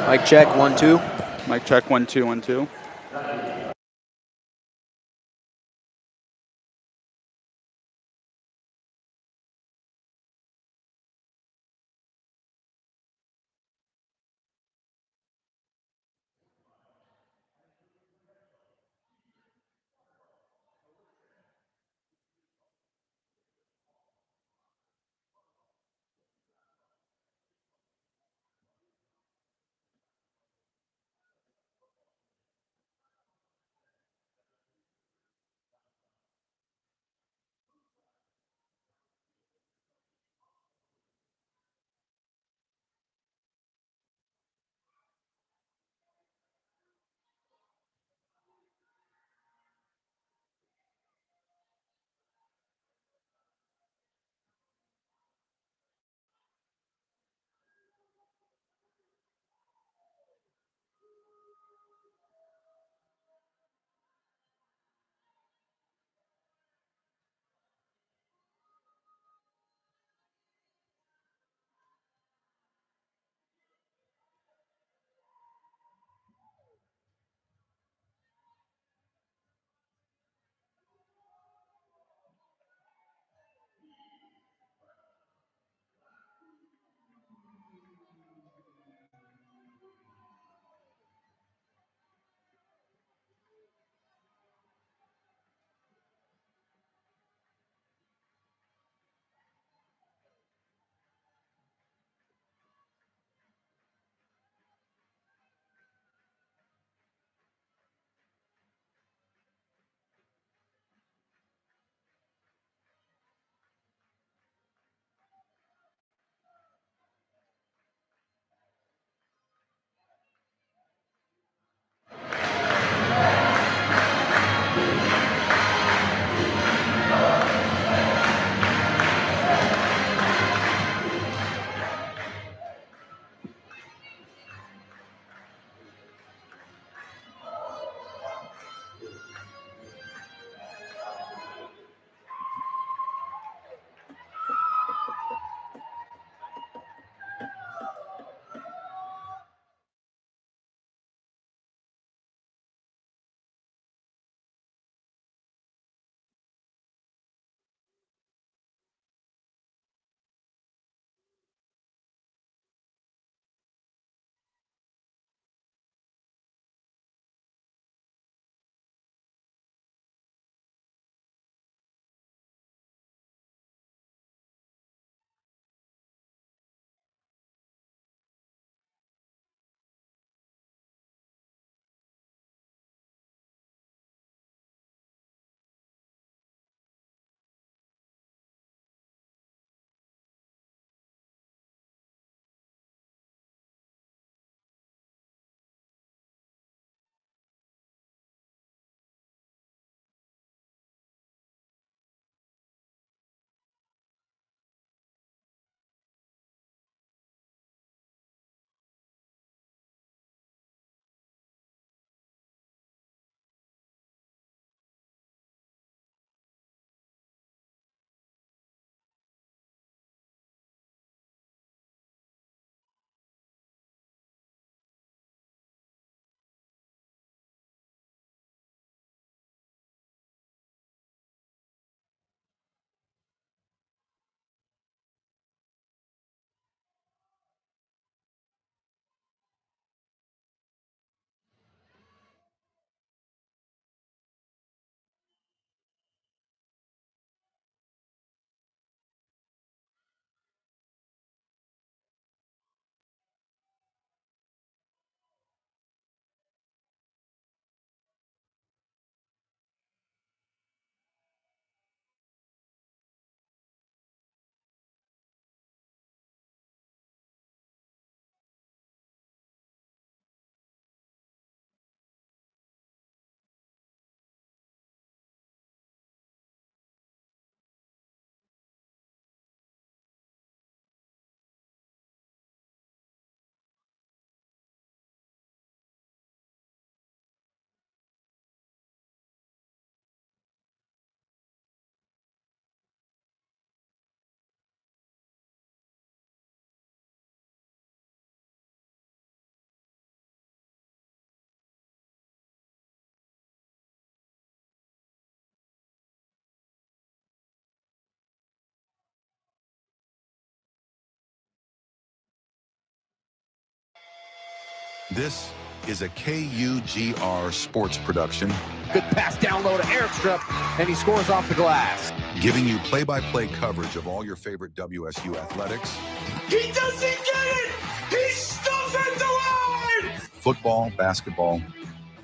Mic check, 1, 2. Mic check, 1, 2, 1, 2. This is a KUGR sports production. Good pass down low to Airstrip, and he scores off the glass. Giving you play-by-play coverage of all your favorite WSU athletics. He doesn't get it! He stuffed it the line! Football, basketball,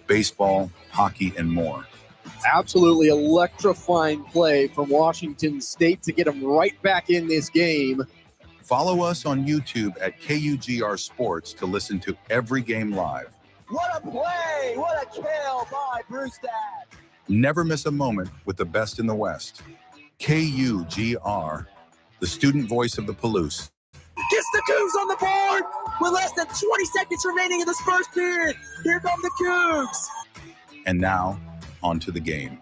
baseball, hockey, and more. Absolutely electrifying play from Washington State to get him right back in this game. Follow us on YouTube at KUGR Sports to listen to every game live. What a play! What a kill by Brewstad! Never miss a moment with the best in the West. KUGR, the student voice of the Palouse. Gets the Cougs on the board with less than 20 seconds remaining in this first period. Here come the Cougs. And now, on to the game.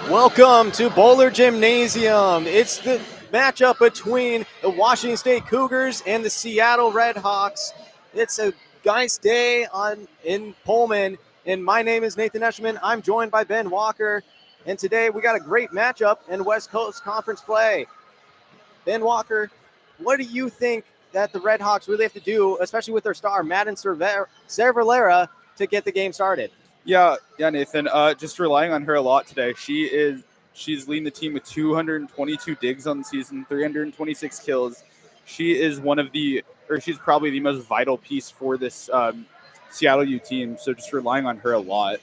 Welcome to Bohler Gymnasium. It's the matchup between the Washington State Cougars and the Seattle Redhawks. It's a nice day in Pullman, and my name is Nathan Eshelman. I'm joined by Ben Walker, and today we got a great matchup in West Coast Conference play. Ben Walker, what do you think that the Redhawks really have to do, especially with their star, Madden Cervalera, to get the game started? Yeah, Nathan. Just relying on her a lot today. She's leading the team with 222 digs on the season, 326 kills. She's probably the most vital piece for this Seattle U team. So just relying on her a lot.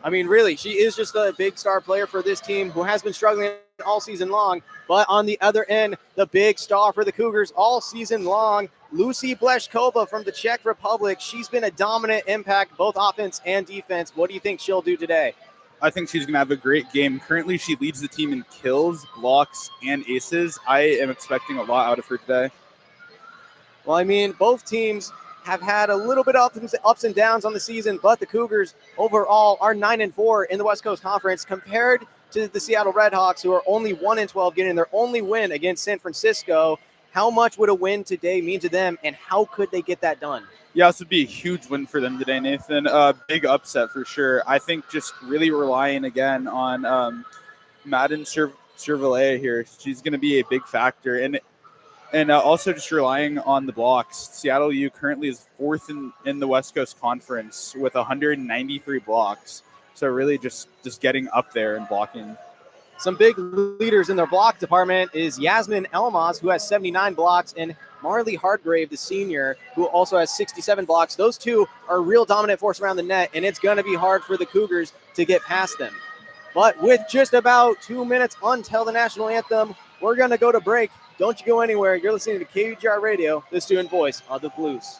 I mean, really, she is just a big star player for this team who has been struggling all season long. But on the other end, the big star for the Cougars all season long, Lucy Bleshkova from the Czech Republic. She's been a dominant impact, both offense and defense. What do you think she'll do today? I think she's going to have a great game. Currently, she leads the team in kills, blocks, and aces. I am expecting a lot out of her today. Well, I mean, both teams have had a little bit of ups and downs on the season, but the Cougars overall are 9-4 in the West Coast Conference compared to the Seattle Redhawks, who are only 1-12, getting their only win against San Francisco. How much would a win today mean to them, and how could they get that done? Yeah, this would be a huge win for them today, Nathan. Big upset for sure. I think just really relying again on Madden Cervalea here. She's going to be a big factor. And also just relying on the blocks. Seattle U currently is fourth in the West Coast Conference with 193 blocks. So really just getting up there and blocking. Some big leaders in their block department is Yasmin Elmas, who has 79 blocks, and Marley Hardgrave, the senior, who also has 67 blocks. Those two are a real dominant force around the net, and it's going to be hard for the Cougars to get past them. But with just about 2 minutes until the national anthem, we're going to go to break. Don't you go anywhere. You're listening to KUGR Radio, the student voice of the Blues.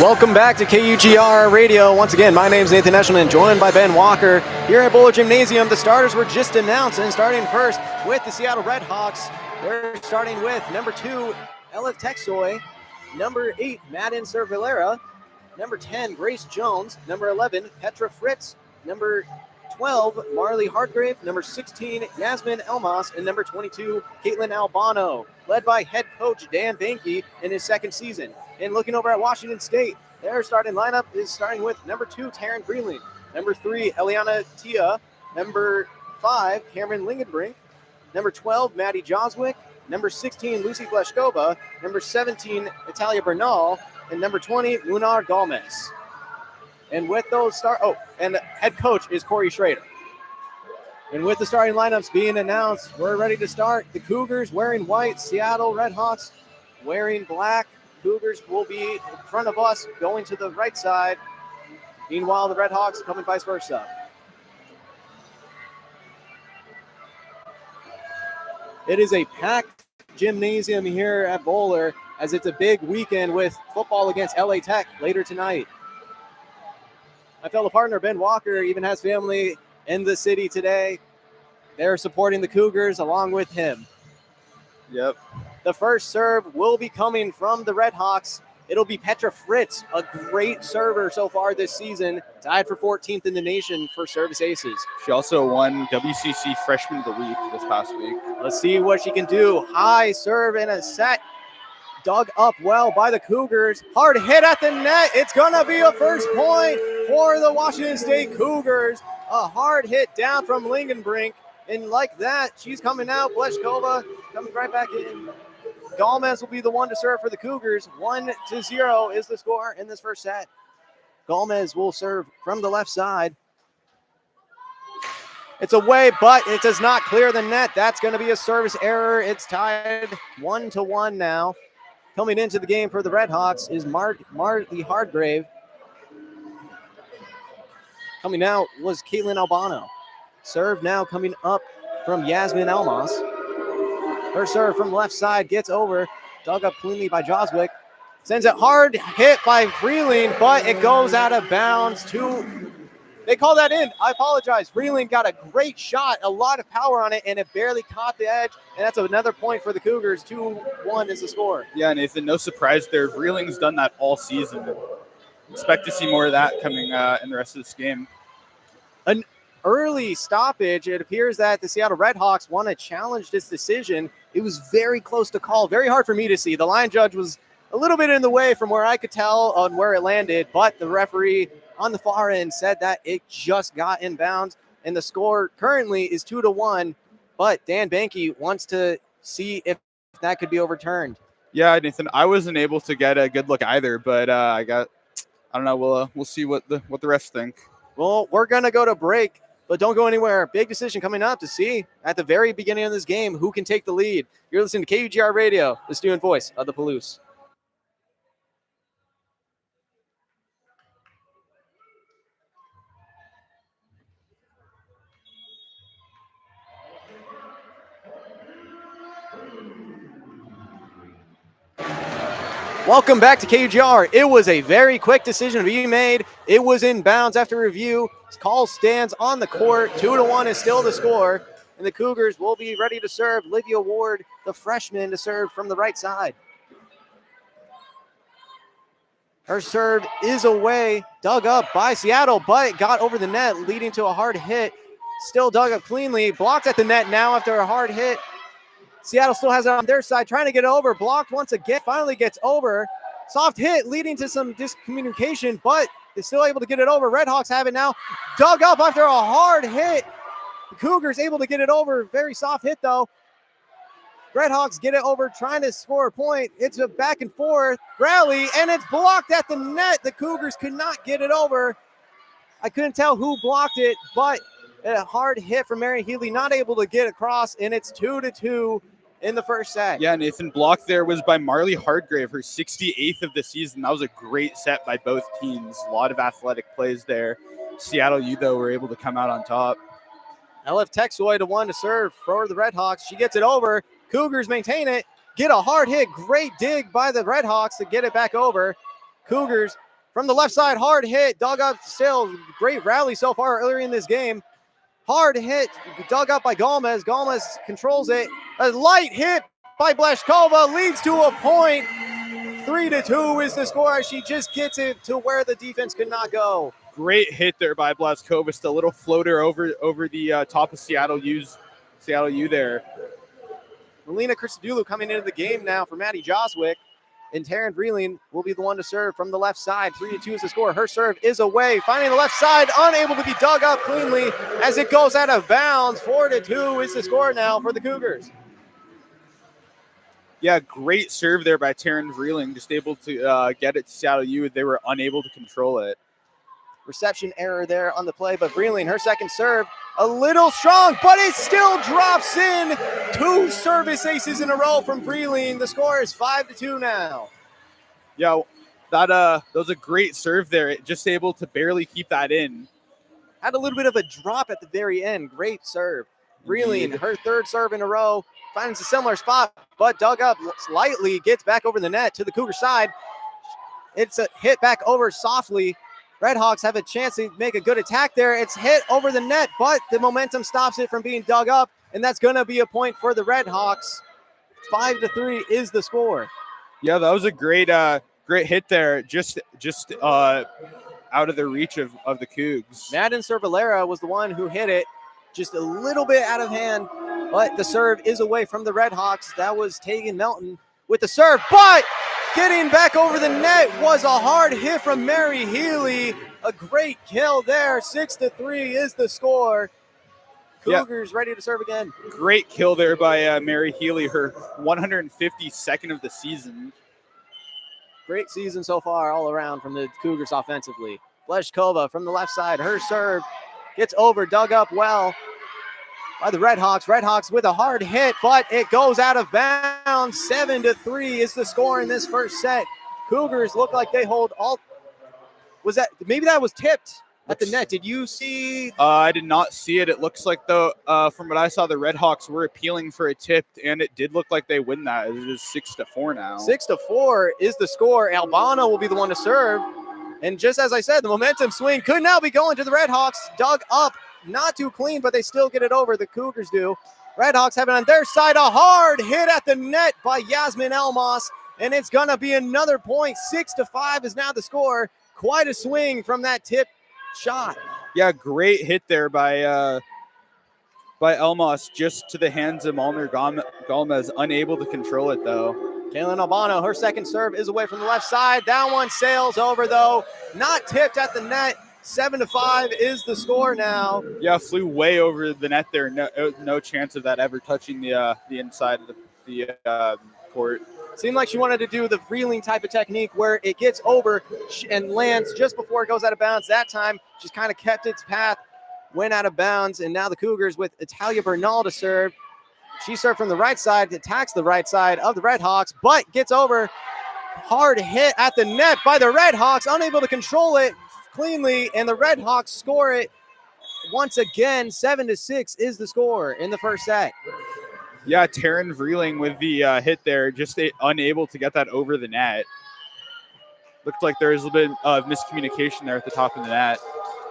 Welcome back to KUGR Radio. Once again, my name is Nathan Eshelman, joined by Ben Walker. Here at Bohler Gymnasium, the starters were just announced, and starting first with the Seattle Redhawks. They're starting with number 2, Elif Teksoy, number 8, Madden Cervalera, number 10, Grace Jones, number 11, Petra Fritz, number 12, Marley Hartgrave, number 16, Yasmin Elmas, and number 22, Caitlin Albano, led by head coach Dan Banky in his second season. And looking over at Washington State, their starting lineup is starting with number 2, Taryn Greenlee, number 3, Eliana Tia, number 5, Cameron Lingenbrink, number 12, Maddie Joswick, number 16, Lucy Bleshkova, number 17, Italia Bernal, and number 20, Lunar Gomez. And with those and the head coach is Corey Schrader. And with the starting lineups being announced, we're ready to start. The Cougars wearing white, Seattle Redhawks wearing black. Cougars will be in front of us, going to the right side. Meanwhile, the Redhawks coming vice versa. It is a packed gymnasium here at Bohler, as it's a big weekend with football against LA Tech later tonight. My fellow partner, Ben Walker, even has family in the city today. They're supporting the Cougars along with him. Yep. The first serve will be coming from the Redhawks. It'll be Petra Fritz, a great server so far this season, tied for 14th in the nation for service aces. She also won WCC Freshman of the Week this past week. Let's see what she can do. High serve and a set. Dug up well by the Cougars. Hard hit at the net. It's going to be a first point for the Washington State Cougars. A hard hit down from Lingenbrink. And like that, she's coming out. Bleshkova coming right back in. Gomez will be the one to serve for the Cougars. 1-0 is the score in this first set. Gomez will serve from the left side. It's away, but it does not clear the net. That's going to be a service error. It's tied 1-1 now. Coming into the game for the Redhawks is Marley Hardgrave. Coming out was Caitlin Albano. Serve now coming up from Yasmin Elmas. Her serve from left side gets over. Dug up cleanly by Joswick. Sends it hard hit by Freeling, but it goes out of bounds. They call that in. I apologize. Freeling got a great shot, a lot of power on it, and it barely caught the edge. And that's another point for the Cougars. 2-1 is the score. Yeah, Nathan, no surprise there. Freeling's done that all season. Expect to see more of that coming in the rest of this game. An early stoppage. It appears that the Seattle Redhawks want to challenge this decision. It was very close to call. Very hard for me to see. The line judge was a little bit in the way from where I could tell on where it landed, but the referee on the far end said that it just got in bounds, and the score currently is 2-1, but Dan Banky wants to see if that could be overturned. Yeah, Nathan, I wasn't able to get a good look either, but I don't know. We'll see what the rest think. Well, we're going to go to break, but don't go anywhere. Big decision coming up to see at the very beginning of this game who can take the lead. You're listening to KUGR Radio, the student voice of the Palouse. Welcome back to KUGR. It was a very quick decision to be made. It was in bounds after review. Call stands on the court. 2-1 is still the score. And the Cougars will be ready to serve. Livia Ward, the freshman, to serve from the right side. Her serve is away, dug up by Seattle, but got over the net, leading to a hard hit. Still dug up cleanly. Blocked at the net now after a hard hit. Seattle still has it on their side, trying to get over. Blocked once again, finally gets over. Soft hit leading to some discommunication, but is still able to get it over. Redhawks have it now. Dug up after a hard hit. The Cougars able to get it over. Very soft hit, though. Redhawks get it over, trying to score a point. It's a back and forth rally, and it's blocked at the net. The Cougars could not get it over. I couldn't tell who blocked it, but a hard hit from Mary Healy, not able to get across, and it's 2-2 in the first set. Yeah, Nathan, block there was by Marley Hardgrave, her 68th of the season. That was a great set by both teams. A lot of athletic plays there. Seattle U, though, were able to come out on top. Elif Teksoy to one to serve for the Redhawks. She gets it over. Cougars maintain it. Get a hard hit. Great dig by the Redhawks to get it back over. Cougars from the left side, hard hit, dug up still. Great rally so far earlier in this game. Hard hit, dug up by Gomez. Gomez controls it. A light hit by Bleshkova leads to a point. 3-2 is the score as she just gets it to where the defense could not go. Great hit there by Bleshkova. Just a little floater over the top of Seattle U there. Melina Christodoulou coming into the game now for Maddie Joswick. And Taryn Vreeling will be the one to serve from the left side. 3-2 is the score. Her serve is away. Finding the left side, unable to be dug up cleanly as it goes out of bounds. 4-2 is the score now for the Cougars. Yeah, great serve there by Taryn Vreeling. Just able to get it to Seattle U. They were unable to control it. Reception error there on the play, but Vreeling, her second serve, a little strong, but it still drops in. 2 service aces in a row from Vreeling. The score is 5-2 now. Yeah, that was a great serve there. Just able to barely keep that in. Had a little bit of a drop at the very end. Great serve. Vreeling, her third serve in a row, finds a similar spot, but dug up slightly, gets back over the net to the Cougar side. It's a hit back over softly. Redhawks have a chance to make a good attack there. It's hit over the net, but the momentum stops it from being dug up, and that's going to be a point for the Redhawks. 5-3 is the score. Yeah, that was a great hit there. Just out of the reach of the Cougs. Madden Cervalera was the one who hit it, just a little bit out of hand, but the serve is away from the Redhawks. That was Tegan Melton with the serve, but getting back over the net was a hard hit from Mary Healy. A great kill there. 6-3 is the score. Cougars ready to serve again. Great kill there by Mary Healy, her 152nd of the season. Great season so far all around from the Cougars offensively. Bleshkova from the left side. Her serve gets over, dug up well by the Redhawks. Redhawks with a hard hit, but it goes out of bounds. 7-3 is the score in this first set. Cougars look like they hold all. Was that, maybe that was tipped at the net. Did you see? I did not see it. It looks like though, from what I saw, the Redhawks were appealing for a tip, and it did look like they win that. It is 6-4 now. 6-4 is the score. Albano will be the one to serve. And just as I said, the momentum swing could now be going to the Redhawks. Dug up. Not too clean, but they still get it over. The Cougars do. Redhawks have it on their side. A hard hit at the net by Yasmin Elmas, and it's going to be another point. 6-5 is now the score. Quite a swing from that tip shot. Yeah, great hit there by Elmas, just to the hands of Malner Gomez. Unable to control it, though. Kaylin Albano, her second serve is away from the left side. That one sails over, though. Not tipped at the net. 7-5 is the score now. Yeah, flew way over the net there. No chance of that ever touching the inside of the court. Seemed like she wanted to do the Vreeling type of technique where it gets over and lands just before it goes out of bounds. That time, just kind of kept its path, went out of bounds, and now the Cougars with Italia Bernal to serve. She served from the right side, attacks the right side of the Redhawks, but gets over. Hard hit at the net by the Redhawks, unable to control it cleanly, and the Redhawks score it once again. 7-6 is the score in the first set. Yeah, Taryn Vreeling with the hit there, just unable to get that over the net. Looked like there was a little bit of miscommunication there at the top of the net.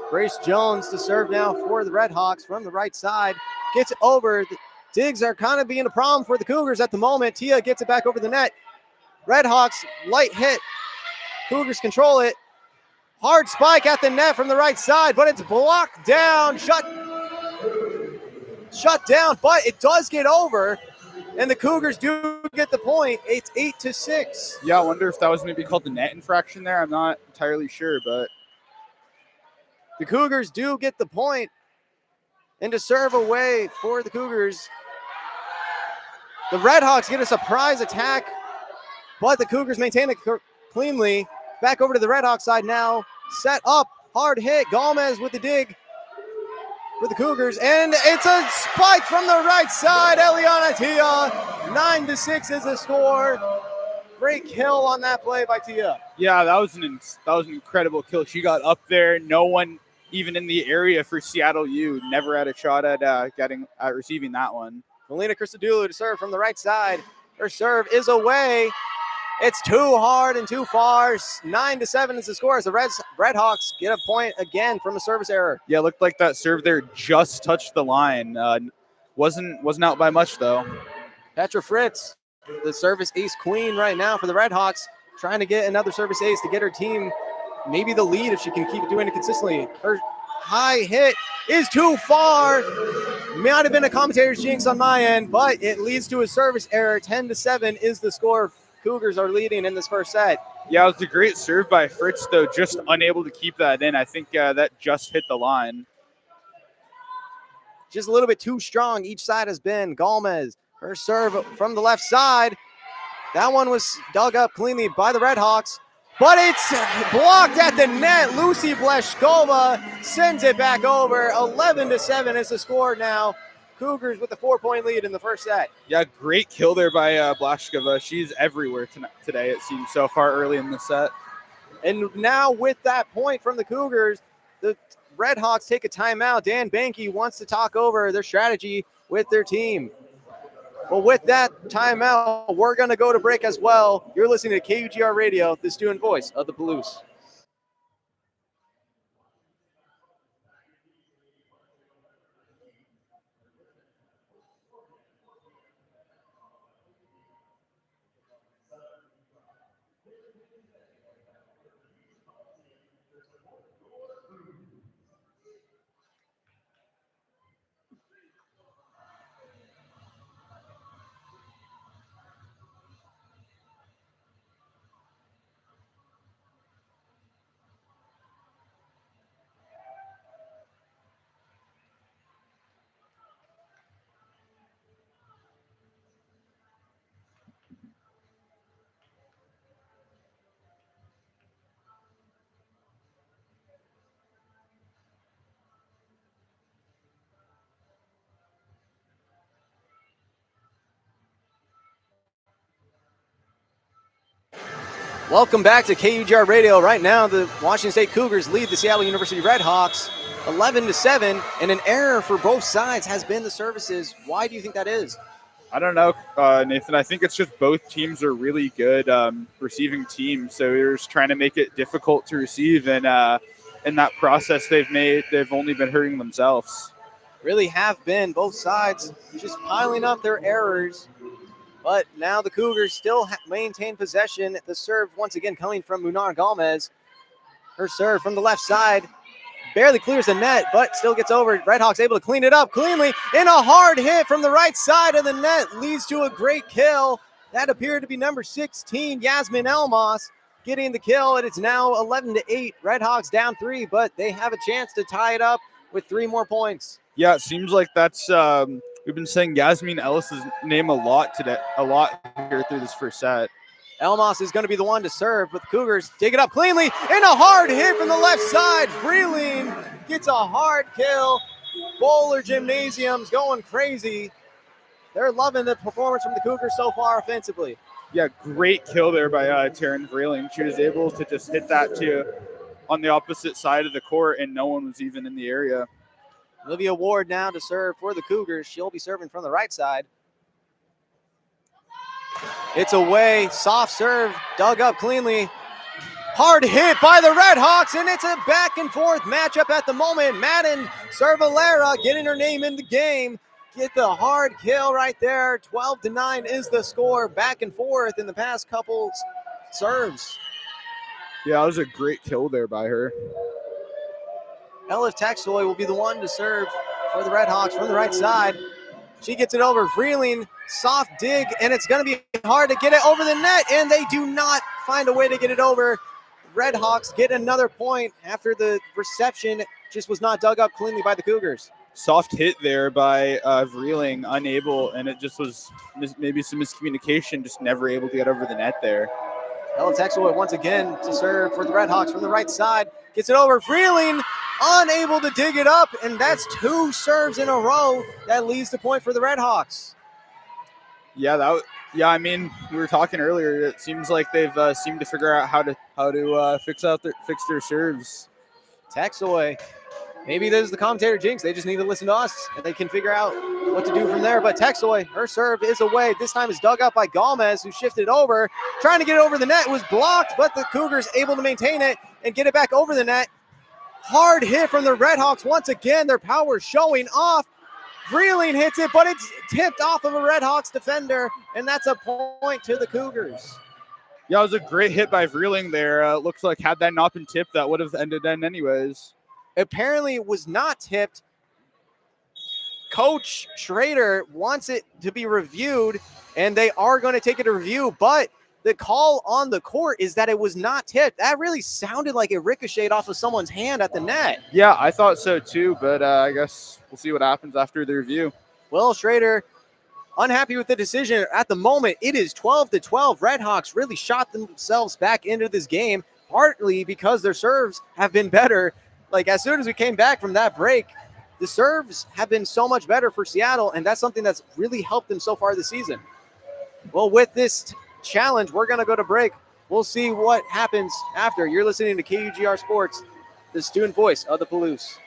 Grace Jones to serve now for the Redhawks from the right side. Gets it over. The digs are kind of being a problem for the Cougars at the moment. Tia gets it back over the net. Redhawks, light hit. Cougars control it. Hard spike at the net from the right side, but it's blocked down, shut down, but it does get over, and the Cougars do get the point. It's 8-6. Yeah, I wonder if that was going to be called the net infraction there. I'm not entirely sure, but the Cougars do get the point, and to serve away for the Cougars, the Redhawks get a surprise attack, but the Cougars maintain it cleanly. Back over to the Redhawks side now. Set up, hard hit. Gomez with the dig for the Cougars, and it's a spike from the right side. Eliana Tia, 9-6 is the score. Great kill on that play by Tia. Yeah, that was an incredible kill. She got up there. No one even in the area for Seattle U never had a shot at receiving that one. Melina Christodoulou to serve from the right side. Her serve is away. It's too hard and too far. 9-7 is the score as the Redhawks get a point again from a service error. Yeah, looked like that serve there just touched the line. Wasn't out by much though. Petra Fritz, the service ace queen right now for the Redhawks, trying to get another service ace to get her team maybe the lead if she can keep doing it consistently. Her high hit is too far. Might have been a commentator's jinx on my end, but it leads to a service error. 10-7 is the score. Cougars are leading in this first set. Yeah, it was a great serve by Fritz, though, just unable to keep that in. I think that just hit the line. Just a little bit too strong. Each side has been. Gomez, her serve from the left side. That one was dug up cleanly by the Redhawks, but it's blocked at the net. Lucy Bleshkova sends it back over. 11-7 is the score now. Cougars with a 4-point lead in the first set. Yeah, great kill there by Blashkova. She's everywhere today, it seems, so far early in the set. And now with that point from the Cougars, the Redhawks take a timeout. Dan Banky wants to talk over their strategy with their team. Well, with that timeout, we're going to go to break as well. You're listening to KUGR Radio, the student voice of the Palouse. Welcome back to KUGR Radio. Right now, the Washington State Cougars lead the Seattle University Redhawks 11-7, and an error for both sides has been the services. Why do you think that is? I don't know, Nathan. I think it's just both teams are really good receiving teams, so they're just trying to make it difficult to receive, and in that process they've only been hurting themselves. Really have been. Both sides just piling up their errors. But now the Cougars still maintain possession. The serve once again coming from Munar Gomez. Her serve from the left side barely clears the net, but still gets over. Redhawks able to clean it up cleanly. And a hard hit from the right side of the net leads to a great kill. That appeared to be number 16, Yasmin Elmas, getting the kill. And it's now 11-8. Redhawks down 3, but they have a chance to tie it up with 3 more points. Yeah, it seems like that's we've been saying Yasmin Ellis's name a lot here through this first set. Elmas is going to be the one to serve, but the Cougars dig it up cleanly, and a hard hit from the left side. Freeling gets a hard kill. Bohler Gymnasium's going crazy. They're loving the performance from the Cougars so far offensively. Yeah, great kill there by Taryn Freeling. She was able to just hit that on the opposite side of the court, and no one was even in the area. Olivia Ward now to serve for the Cougars. She'll be serving from the right side. It's away. Soft serve. Dug up cleanly. Hard hit by the Redhawks, and it's a back and forth matchup at the moment. Madden Cervalera getting her name in the game. Get the hard kill right there. 12-9 is the score. Back and forth in the past couple serves. Yeah, that was a great kill there by her. Elif Texoy will be the one to serve for the Redhawks from the right side. She gets it over. Freeling, soft dig, and it's going to be hard to get it over the net, and they do not find a way to get it over. Redhawks get another point after the reception just was not dug up cleanly by the Cougars. Soft hit there by Vreeling, unable, and it just was maybe some miscommunication, just never able to get over the net there. Elif Texoy once again to serve for the Redhawks from the right side. Gets it over. Freeling, unable to dig it up, and that's 2 serves in a row. That leads the point for the Redhawks. Yeah, I mean, we were talking earlier. It seems like they've seemed to figure out how to fix their serves. Texoy Maybe this is the commentator jinx. They just need to listen to us, and they can figure out what to do from there. But Texoy, her serve is away. This time is dug up by Gomez, who shifted over, trying to get it over the net. It was blocked, but the Cougars able to maintain it and get it back over the net. Hard hit from the Redhawks once again. Their power showing off. Vreeling hits it, but it's tipped off of a Redhawks defender, and that's a point to the Cougars. Yeah, it was a great hit by Vreeling there. Looks like had that not been tipped, that would have ended in anyways. Apparently it was not tipped. Coach Schrader wants it to be reviewed, and they are going to take it to review, but the call on the court is that it was not tipped. That really sounded like it ricocheted off of someone's hand at the net. Yeah, I thought so too, but I guess we'll see what happens after the review. Well, Schrader, unhappy with the decision. At the moment, it is 12-12. Redhawks really shot themselves back into this game, partly because their serves have been better. Like, as soon as we came back from that break, the serves have been so much better for Seattle, and that's something that's really helped them so far this season. Well, with this challenge, we're going to go to break. We'll see what happens after. You're listening to KUGR Sports, the student voice of the Palouse.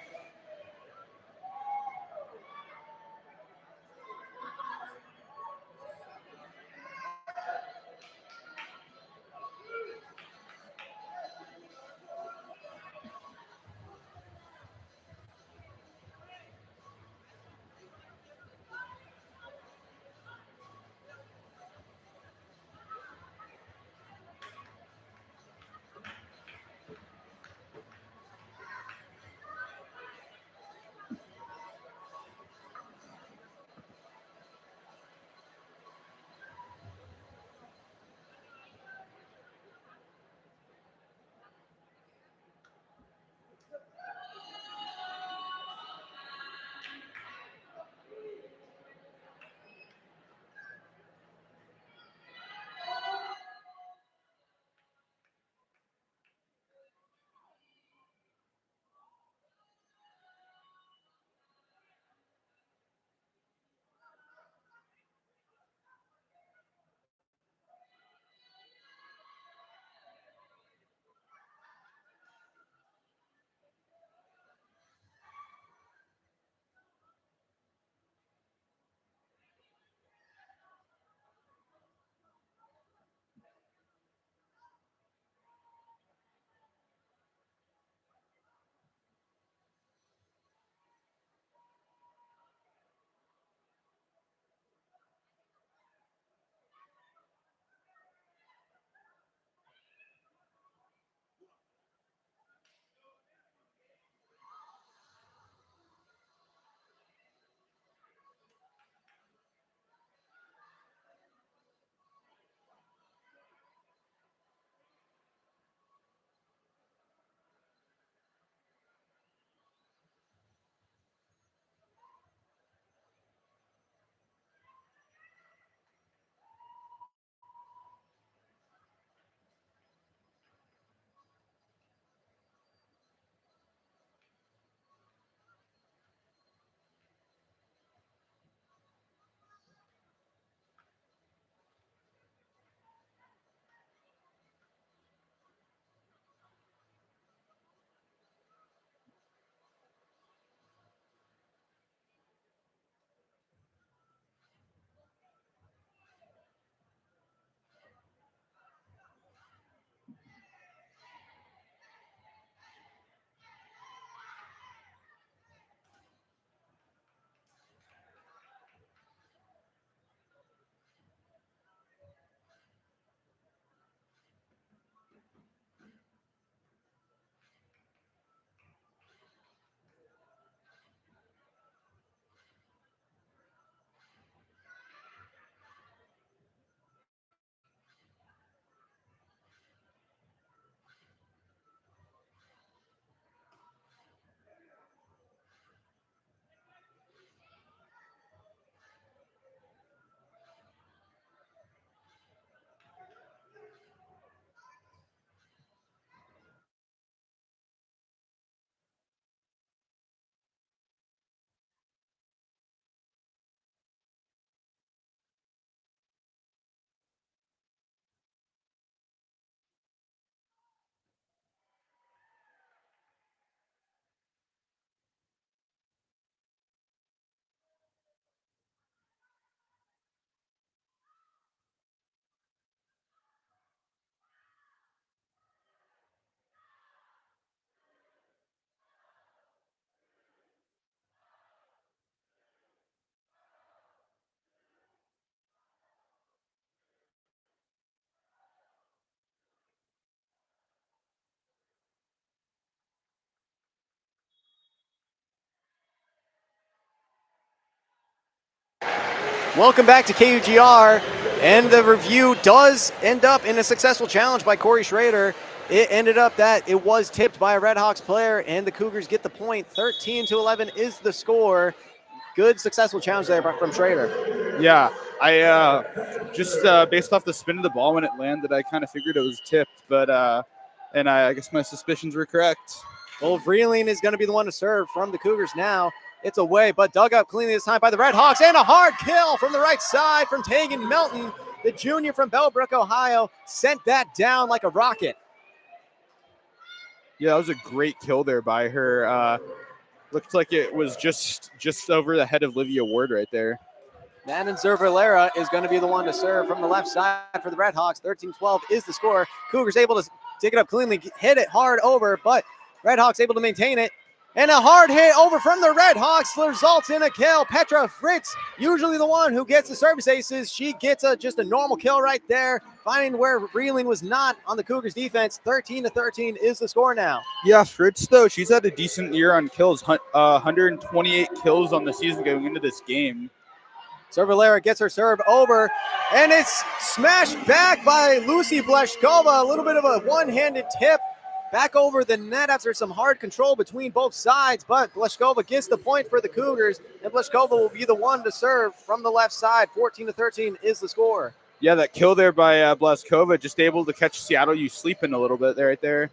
Welcome back to KUGR, and the review does end up in a successful challenge by Corey Schrader. It ended up that it was tipped by a Red Hawks player, and the Cougars get the point. 13-11 is the score. Good, successful challenge there from Schrader. Yeah, I just based off the spin of the ball when it landed, I kind of figured it was tipped, but and I guess my suspicions were correct. Well, Vreeling is going to be the one to serve from the Cougars now. It's away, but dug up cleanly this time by the Red Hawks, and a hard kill from the right side from Tegan Melton. The junior from Bellbrook, Ohio, sent that down like a rocket. Yeah, that was a great kill there by her. Looked like it was just over the head of Livia Ward right there. Madden Zervalera is going to be the one to serve from the left side for the Red Hawks. 13-12 is the score. Cougars able to take it up cleanly, hit it hard over, but Red Hawks able to maintain it. And a hard hit over from the Red Hawks results in a kill. Petra Fritz, usually the one who gets the service aces. She gets just a normal kill right there, finding where Vreeling was not on the Cougars defense. 13-13 is the score now. Yeah, Fritz, though, she's had a decent year on kills. 128 kills on the season going into this game. Zervalera gets her serve over, and it's smashed back by Lucy Bleshkova. A little bit of a one-handed tip back over the net after some hard control between both sides, but Bleshkova gets the point for the Cougars, and Bleshkova will be the one to serve from the left side. 14-13 is the score. Yeah, that kill there by Bleskova, just able to catch Seattle U sleeping a little bit there, right there.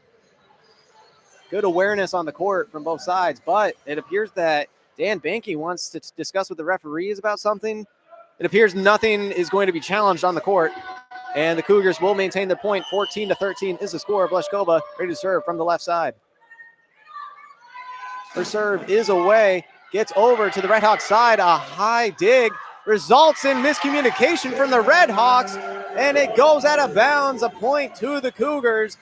Good awareness on the court from both sides, but it appears that Dan Banky wants to discuss with the referees about something. It appears nothing is going to be challenged on the court, and the Cougars will maintain their point. 14-13 is the score. Bleshkova ready to serve from the left side. Her serve is away, gets over to the Red Hawks side. A high dig results in miscommunication from the Red Hawks, and it goes out of bounds. A point to the Cougars.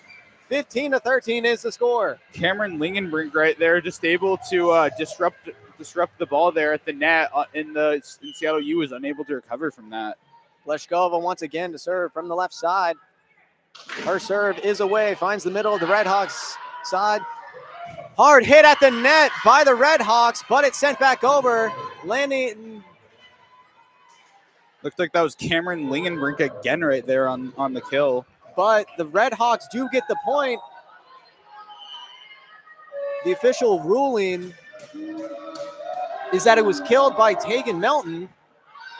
15-13 is the score. Cameron Lingenbrink right there, just able to disrupt the ball there at the net, and Seattle U was unable to recover from that. Bleshkova once again to serve from the left side. Her serve is away, finds the middle of the Red Hawks side. Hard hit at the net by the Red Hawks, but it's sent back over. Landing. Looked like that was Cameron Lingenbrink again right there on the kill. But the Red Hawks do get the point. The official ruling is that it was killed by Tegan Melton,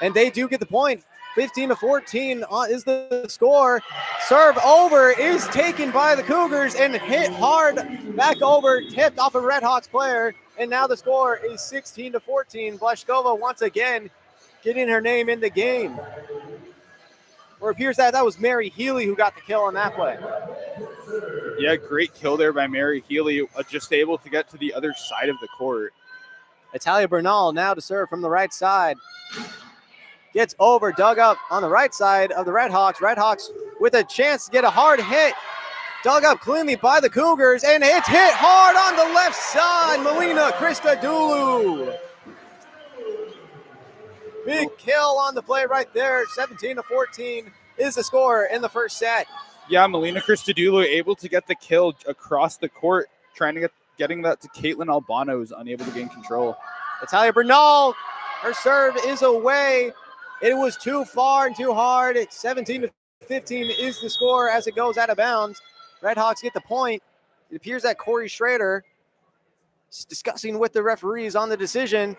and they do get the point. 15-14 is the score. Serve over is taken by the Cougars and hit hard back over, tipped off a Red Hawks player, and now the score is 16-14. Bleshkova once again getting her name in the game. Or it appears that was Mary Healy who got the kill on that play. Yeah, great kill there by Mary Healy, just able to get to the other side of the court. Natalia Bernal now to serve from the right side. Gets over, dug up on the right side of the Red Hawks. Red Hawks with a chance to get a hard hit. Dug up cleanly by the Cougars, and it's hit hard on the left side. Melina Christodoulou. Big kill on the play right there. 17-14 is the score in the first set. Yeah, Melina Christodoulou able to get the kill across the court, trying to getting that to Caitlin Albano, who's unable to gain control. Natalia Bernal, her serve is away. It was too far and too hard. It's 17-15 is the score as it goes out of bounds. Red Hawks get the point. It appears that Corey Schrader is discussing with the referees on the decision.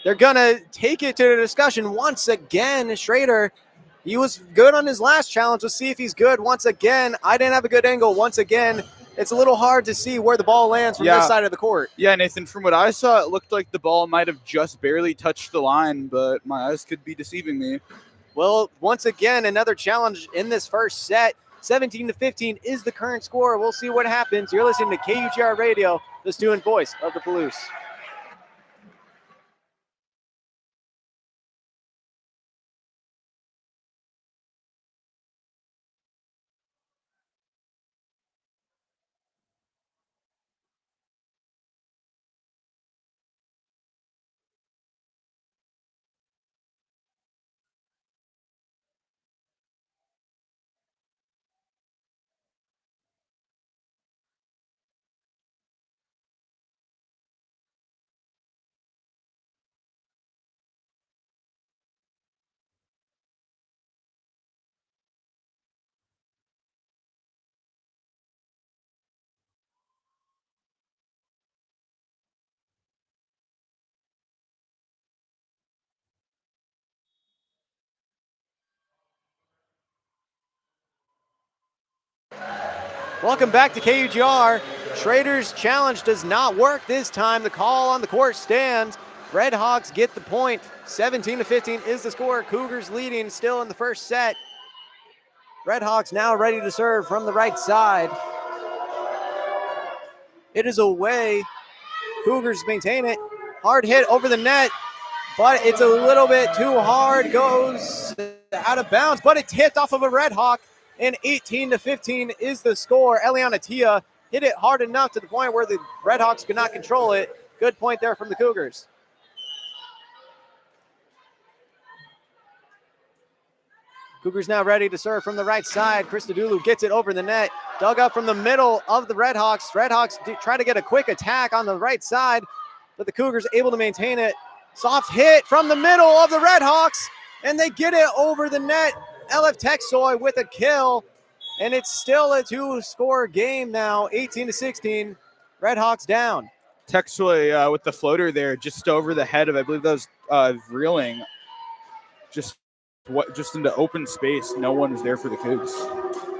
They're going to take it to the discussion once again. Schrader, he was good on his last challenge. Let's see if he's good once again. I didn't have a good angle once again. It's a little hard to see where the ball lands from this side of the court. Yeah, Nathan, from what I saw, it looked like the ball might have just barely touched the line, but my eyes could be deceiving me. Well, once again, another challenge in this first set. 17-15 is the current score. We'll see what happens. You're listening to KUGR Radio, the student voice of the Palouse. Welcome back to KUGR. Schrader's challenge does not work this time. The call on the court stands. Red Hawks get the point. 17-15 is the score. Cougars leading still in the first set. Red Hawks now ready to serve from the right side. It is away. Cougars maintain it. Hard hit over the net, but it's a little bit too hard. Goes out of bounds, but it tipped off of a Red Hawk, and 18-15 is the score. Eliana Tia hit it hard enough to the point where the Red Hawks could not control it. Good point there from the Cougars. Cougars now ready to serve from the right side. Christodoulou gets it over the net. Dug up from the middle of the Red Hawks. Red Hawks try to get a quick attack on the right side, but the Cougars able to maintain it. Soft hit from the middle of the Red Hawks, and they get it over the net. LF Texoy with a kill, and it's still a two-score game now, 18-16. Red Hawks down. Texoy with the floater there, just over the head of, I believe that was Vreeling. Just into open space. No one is there for the Cougs.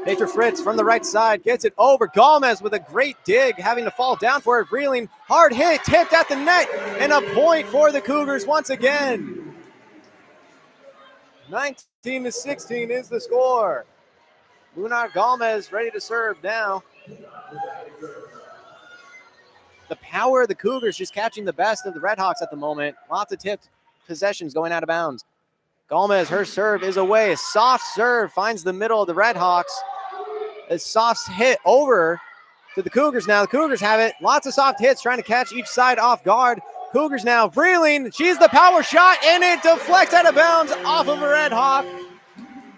Peter Fritz from the right side gets it over. Gomez with a great dig, having to fall down for it. Reeling, hard hit, tipped at the net, and a point for the Cougars once again. 19-16 is the score. Lunar Gomez ready to serve now. The power of the Cougars just catching the best of the Red Hawks at the moment. Lots of tipped possessions going out of bounds. Gomez, her serve is away. A soft serve finds the middle of the Red Hawks. A soft hit over to the Cougars now. The Cougars have it. Lots of soft hits trying to catch each side off guard. Cougars now reeling. She's the power shot, and it deflects out of bounds off of a Red Hawk.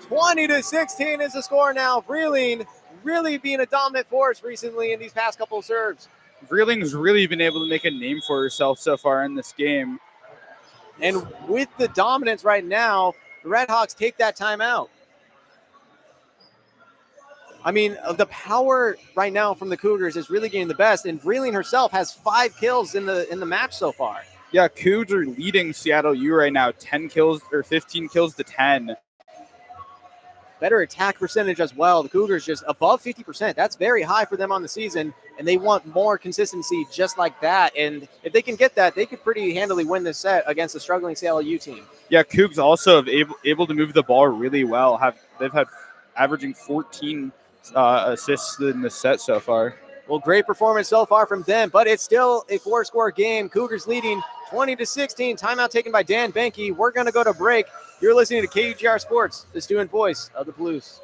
20-16 is the score now. Reeling really being a dominant force recently in these past couple of serves. Vreeling's really been able to make a name for herself so far in this game. And with the dominance right now, the Red Hawks take that timeout. I mean, the power right now from the Cougars is really getting the best, and Vreeling herself has 5 kills in the match so far. Yeah, Cougs are leading Seattle U right now, 10 kills or 15 kills to 10. Better attack percentage as well. The Cougars just above 50%. That's very high for them on the season, and they want more consistency just like that. And if they can get that, they could pretty handily win this set against the struggling Seattle U team. Yeah, Cougs also have able to move the ball really well. They've had averaging 14 assists in the set so far. Well, great performance so far from them, but it's still a 4-score game. Cougars leading 20-16. Timeout taken by Dan Benke. We're going to go to break. You're listening to KUGR Sports, the student voice of the Palouse.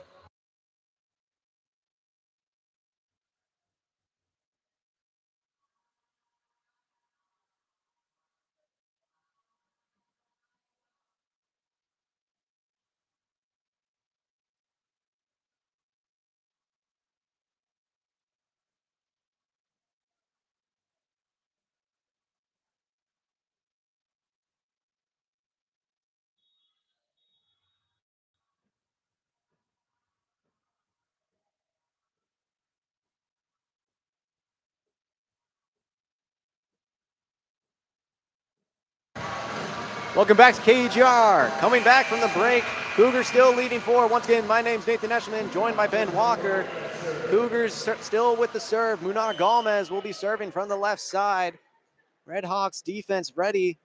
Welcome back to KUGR. Coming back from the break, Cougars still leading 4. Once again, my name's Nathan Eshelman, joined by Ben Walker. Cougars still with the serve. Munar Gomez will be serving from the left side. Red Hawks defense ready.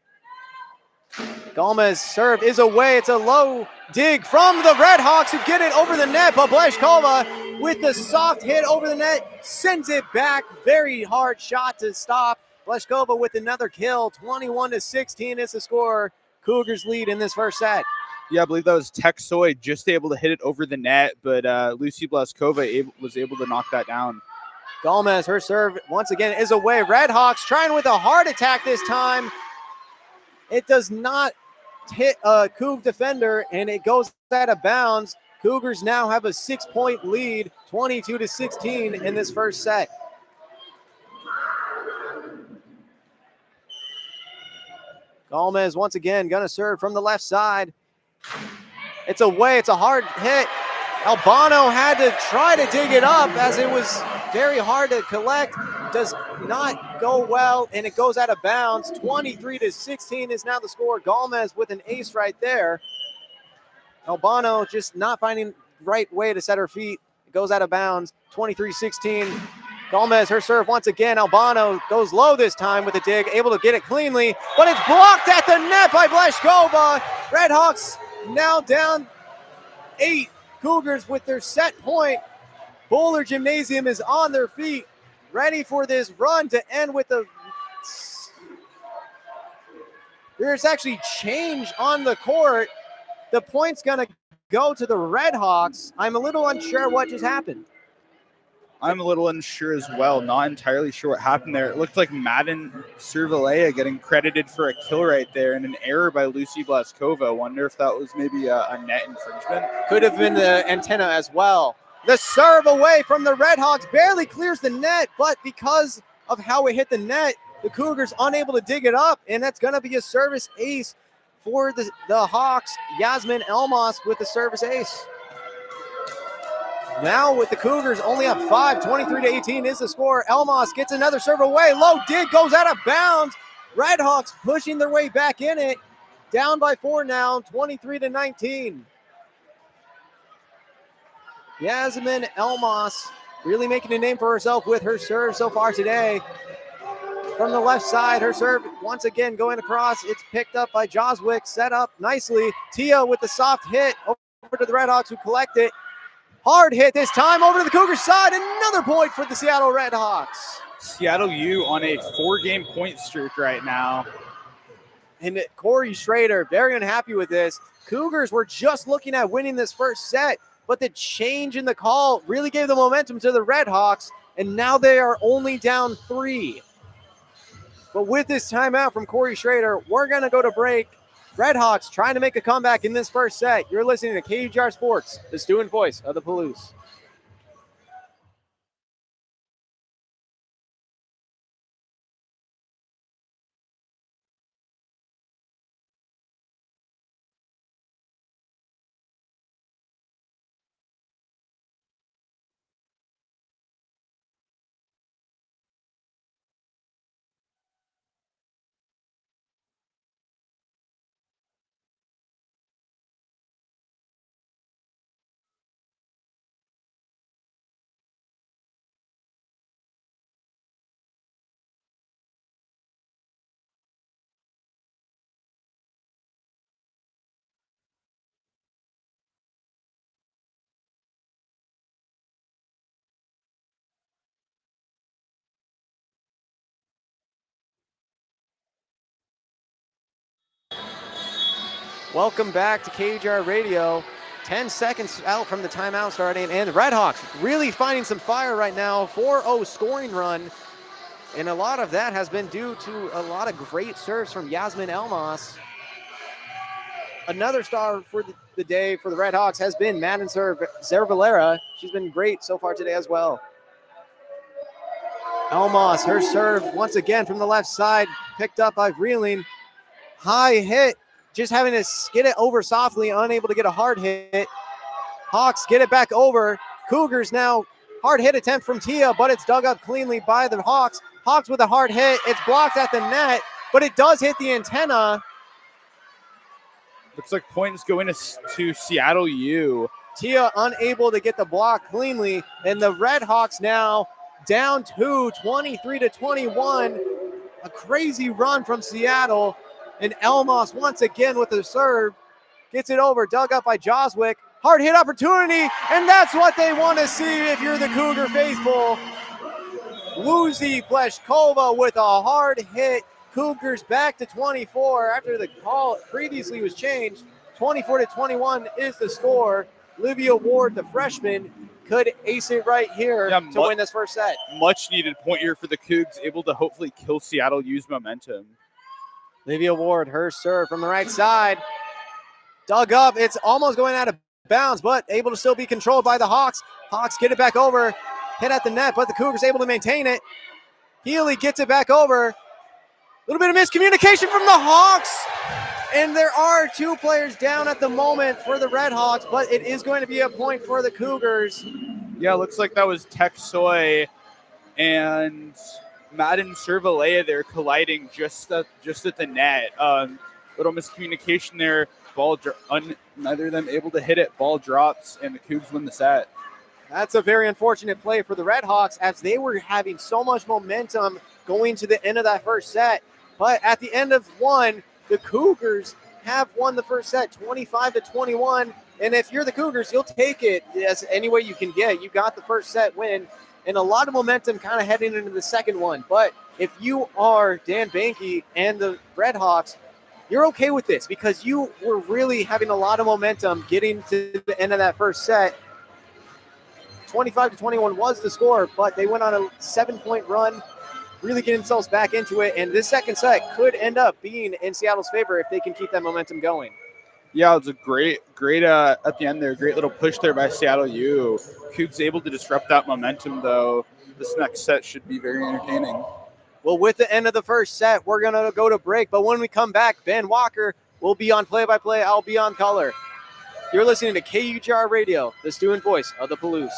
Gomez serve is away. It's a low dig from the Red Hawks who get it over the net, but Bleshkova with the soft hit over the net sends it back. Very hard shot to stop. Bleshkova with another kill. 21-16 is the score. Cougars lead in this first set. Yeah, I believe that was Texoy just able to hit it over the net, but Lucy Bleskova was able to knock that down. Gomez, her serve once again is away. Red Hawks trying with a hard attack this time. It does not hit a Coug defender, and it goes out of bounds. Cougars now have a 6-point lead, 22-16 in this first set. Gomez once again going to serve from the left side. It's away. It's a hard hit. Albano had to try to dig it up as it was very hard to collect. Does not go well, and it goes out of bounds. 23-16 is now the score. Gomez with an ace right there. Albano just not finding the right way to set her feet. It goes out of bounds. 23-16. Gomez, her serve once again. Albano goes low this time with a dig, able to get it cleanly, but it's blocked at the net by Bleshkova. Redhawks now down 8. Cougars with their set point. Bohler Gymnasium is on their feet, ready for this run to end with the... There's actually change on the court. The point's going to go to the Redhawks. I'm a little unsure what just happened. I'm a little unsure as well. Not entirely sure what happened there. It looked like Madden Cervelea getting credited for a kill right there and an error by Lucy Blaskova. Wonder if that was maybe a net infringement. Could have been the antenna as well. The serve away from the Redhawks barely clears the net, but because of how it hit the net, the Cougars unable to dig it up, and that's going to be a service ace for the Hawks. Yasmin Elmas with the service ace. Now with the Cougars only up 5, 23-18 is the score. Elmas gets another serve away. Low dig goes out of bounds. Redhawks pushing their way back in it. Down by 4 now, 23-19. Yasmin Elmas really making a name for herself with her serve so far today. From the left side, her serve once again going across. It's picked up by Joswick, set up nicely. Tia with the soft hit over to the Redhawks who collect it. Hard hit this time over to the Cougars side. Another point for the Seattle Redhawks. Seattle U on a 4-game point streak right now. And Corey Schrader, very unhappy with this. Cougars were just looking at winning this first set, but the change in the call really gave the momentum to the Redhawks, and now they are only down 3. But with this timeout from Corey Schrader, we're going to go to break. Redhawks trying to make a comeback in this first set. You're listening to KGR Sports, the student voice of the Palouse. Welcome back to KGR Radio. 10 seconds out from the timeout starting, and the Redhawks really finding some fire right now. 4-0 scoring run, and a lot of that has been due to a lot of great serves from Yasmin Elmas. Another star for the day for the Redhawks has been Madden Cervelera. She's been great so far today as well. Elmas, her serve once again from the left side, picked up by Vreeling. High hit. Just having to skid it over softly, unable to get a hard hit. Hawks get it back over. Cougars now, hard hit attempt from Tia, but it's dug up cleanly by the Hawks. Hawks with a hard hit. It's blocked at the net, but it does hit the antenna. Looks like points going to Seattle U. Tia unable to get the block cleanly, and the Redhawks now down 2, 23-21. A crazy run from Seattle. And Elmas once again with the serve. Gets it over, dug up by Joswick. Hard hit opportunity, and that's what they want to see if you're the Cougar faithful. Lucy Bleshkova with a hard hit. Cougars back to 24 after the call previously was changed. 24-21 is the score. Livia Ward, the freshman, could ace it right here to win this first set. Much needed point here for the Cougs, able to hopefully kill Seattle U's momentum. Livia Ward, her serve from the right side. Dug up. It's almost going out of bounds, but able to still be controlled by the Hawks. Hawks get it back over. Hit at the net, but the Cougars able to maintain it. Healy gets it back over. A little bit of miscommunication from the Hawks. And there are 2 players down at the moment for the Redhawks, but it is going to be a point for the Cougars. Yeah, looks like that was Tech Soy and Madden Cervelea there colliding just at the net. Little miscommunication there. Neither of them able to hit it. Ball drops, and the Cougs win the set. That's a very unfortunate play for the Red Hawks as they were having so much momentum going to the end of that first set. But at the end of one, the Cougars have won the first set 25-21. And if you're the Cougars, you'll take it as any way you can get. You got the first set win and a lot of momentum kind of heading into the second one. But if you are Dan Banky and the Red Hawks, you're okay with this because you were really having a lot of momentum getting to the end of that first set. 25-21 was the score, but they went on a 7-point run, really getting themselves back into it. And this second set could end up being in Seattle's favor if they can keep that momentum going. Yeah, it was a great at the end there, great little push there by Seattle U. Cougs able to disrupt that momentum, though. This next set should be very entertaining. Well, with the end of the first set, we're going to go to break. But when we come back, Ben Walker will be on play-by-play. I'll be on color. You're listening to KUGR Radio, the student voice of the Palouse.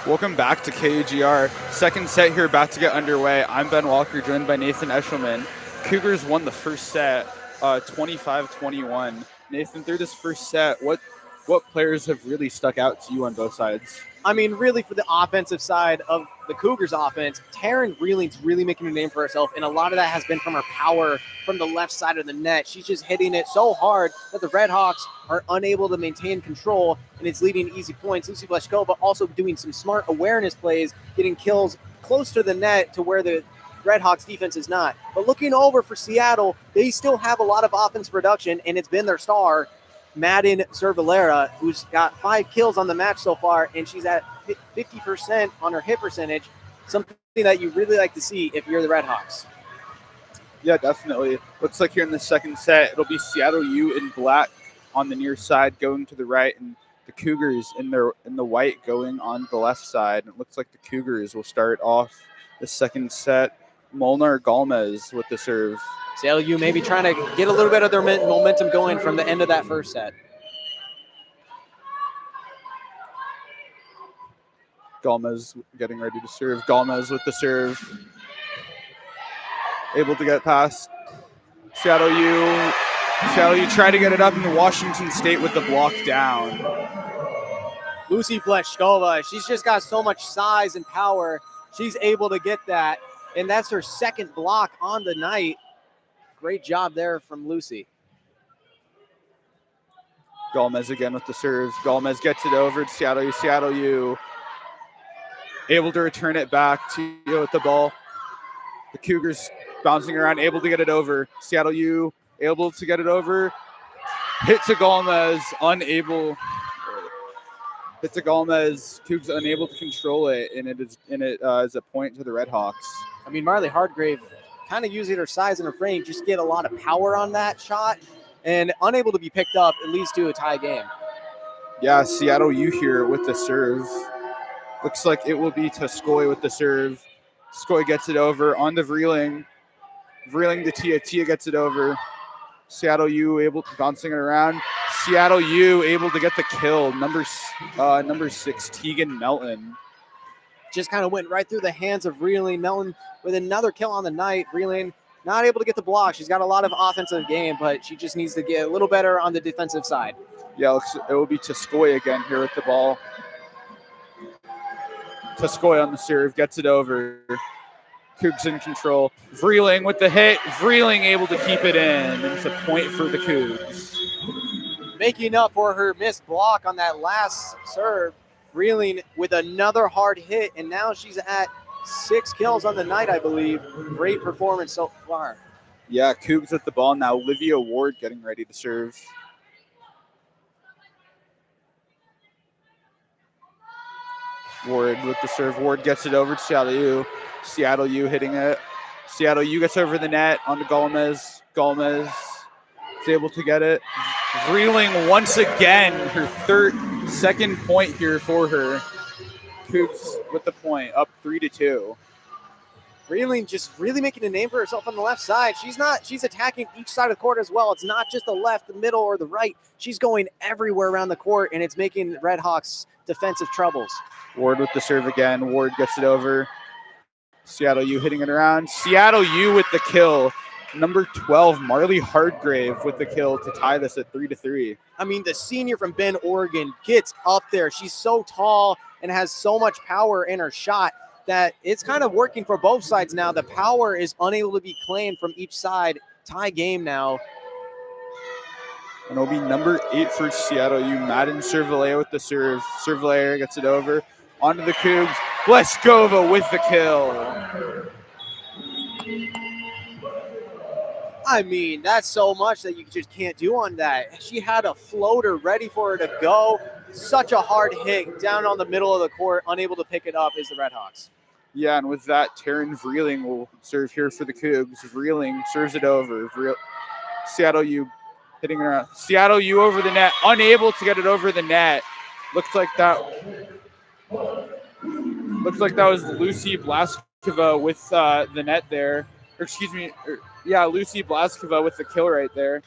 Welcome back to KUGR. Second set here about to get underway. I'm Ben Walker, joined by Nathan Eshelman. Cougars won the first set 25-21. Nathan, through this first set, what players have really stuck out to you on both sides? I mean, really for the offensive side of the Cougars offense, Taryn Reeling's really making a name for herself, and a lot of that has been from her power from the left side of the net. She's just hitting it so hard that the Red Hawks are unable to maintain control, and it's leading to easy points. Lucy Bleshkova also doing some smart awareness plays, getting kills close to the net to where the Red Hawks defense is not. But looking over for Seattle, they still have a lot of offense production, and it's been their star, Madden Cervalera, who's got 5 kills on the match so far, and she's at 50% on her hit percentage, something that you really like to see if you're the Red Hawks. Yeah, definitely. Looks like here in the second set, it'll be Seattle U in black on the near side going to the right, and the Cougars in the white going on the left side. And it looks like the Cougars will start off the second set. Molnar Galmez with the serve. Seattle U maybe trying to get a little bit of their momentum going from the end of that first set. Galmez getting ready to serve. Galmez with the serve. Able to get past Seattle U. Seattle U try to get it up into Washington State with the block down. Lucy Bleshkova, she's just got so much size and power. She's able to get that, and that's her second block on the night. Great job there from Lucy. Galmez again with the serve. Galmez gets it over to Seattle U. Seattle U able to return it back to with the ball. The Cougars bouncing around, able to get it over. Seattle U able to get it over. Hit to Galmez, unable. Hit to Galmez. Cougs unable to control it, and it is a point to the Red Hawks. I mean, Marley Hardgrave kind of using her size and her frame, just get a lot of power on that shot, and unable to be picked up, it leads to a tie game. Yeah, Seattle U here with the serve. Looks like it will be Toscoy with the serve. Skoy gets it over on the Vreeling. Vreeling to Tia. Tia gets it over. Seattle U able to bouncing it around. Seattle U able to get the kill. Number 6, Tegan Melton. Just kind of went right through the hands of Vreeling. Melton with another kill on the night. Vreeling not able to get the block. She's got a lot of offensive game, but she just needs to get a little better on the defensive side. Yeah, it will be Toscoy again here with the ball. Toscoy on the serve, gets it over. Cougs in control. Vreeling with the hit. Vreeling able to keep it in. It's a point for the Cougs. Making up for her missed block on that last serve. Vreeling with another hard hit, and now she's at 6 kills on the night, I believe. Great performance so far. Yeah, Cougs with the ball now. Olivia Ward getting ready to serve. Ward with the serve. Ward gets it over to Seattle U. Seattle U hitting it. Seattle U gets over the net onto Gomez. Gomez is able to get it. Vreeling once again, her second point here for her. Cougs with the point, up 3-2. Vreeling just really making a name for herself on the left side. She's attacking each side of the court as well. It's not just the left, the middle, or the right. She's going everywhere around the court, and it's making Red Hawks defensive troubles. Ward with the serve again. Ward gets it over. Seattle U hitting it around. Seattle U with the kill. Number 12, Marley Hardgrave with the kill to tie this at 3-3. I mean, the senior from Bend, Oregon gets up there. She's so tall and has so much power in her shot that it's kind of working for both sides now. The power is unable to be claimed from each side. Tie game now. And it'll be number 8 for Seattle U. Madden Cervelea with the serve. Cervelea gets it over. Onto the Cougs. Bleskova with the kill. I mean, that's so much that you just can't do on that. She had a floater ready for her to go. Such a hard hit down on the middle of the court. Unable to pick it up is the Red Hawks. Yeah, and with that, Taryn Vreeling will serve here for the Cougs. Vreeling serves it over. Seattle U hitting around. Seattle U over the net. Unable to get it over the net. Looks like that was Lucy Blaskova with the net there. Or excuse me. Lucy Blaskova with the kill right there.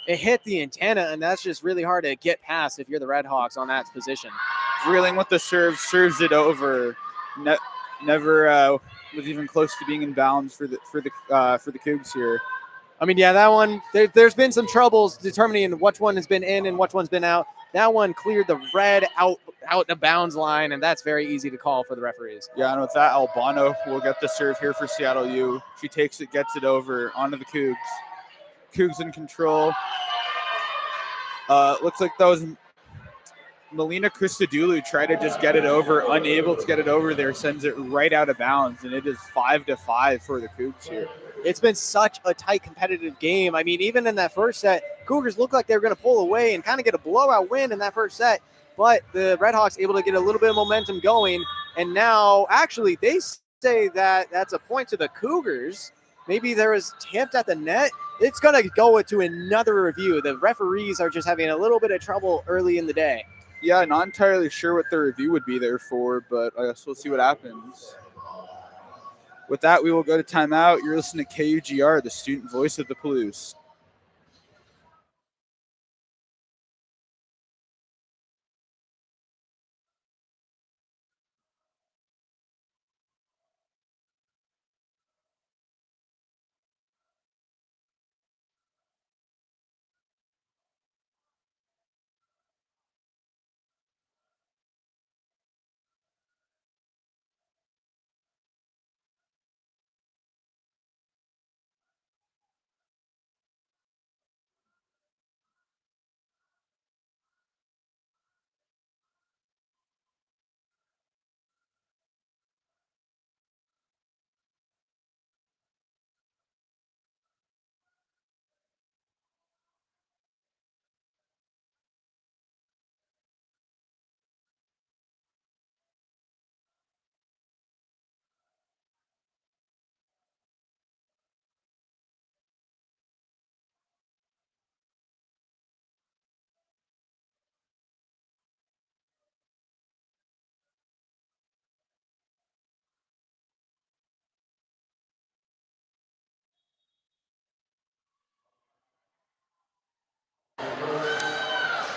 It hit the antenna, and that's just really hard to get past if you're the Red Hawks on that position. Vreeling with the serve, serves it over. Never was even close to being in bounds for the Cougs here. I mean, yeah, that one, there's been some troubles determining which one has been in and which one's been out. That one cleared the red out of bounds line, and that's very easy to call for the referees. Yeah, and with that, Albano will get the serve here for Seattle U. She takes it, gets it over onto the Cougs. Cougs in control. Looks like that was Melina Christodoulou tried to just get it over, unable to get it over there, sends it right out of bounds, and it is 5-5 for the Cougs here. It's been such a tight competitive game. I mean, even in that first set, Cougars looked like they were going to pull away and kind of get a blowout win in that first set, but the Red Hawks able to get a little bit of momentum going, and now actually they say that that's a point to the Cougars. Maybe there was tipped at the net. It's going to go to another review. The referees are just having a little bit of trouble early in the day. Yeah, not entirely sure what the review would be there for, but I guess we'll see what happens. With that, we will go to timeout. You're listening to KUGR, the student voice of the Palouse.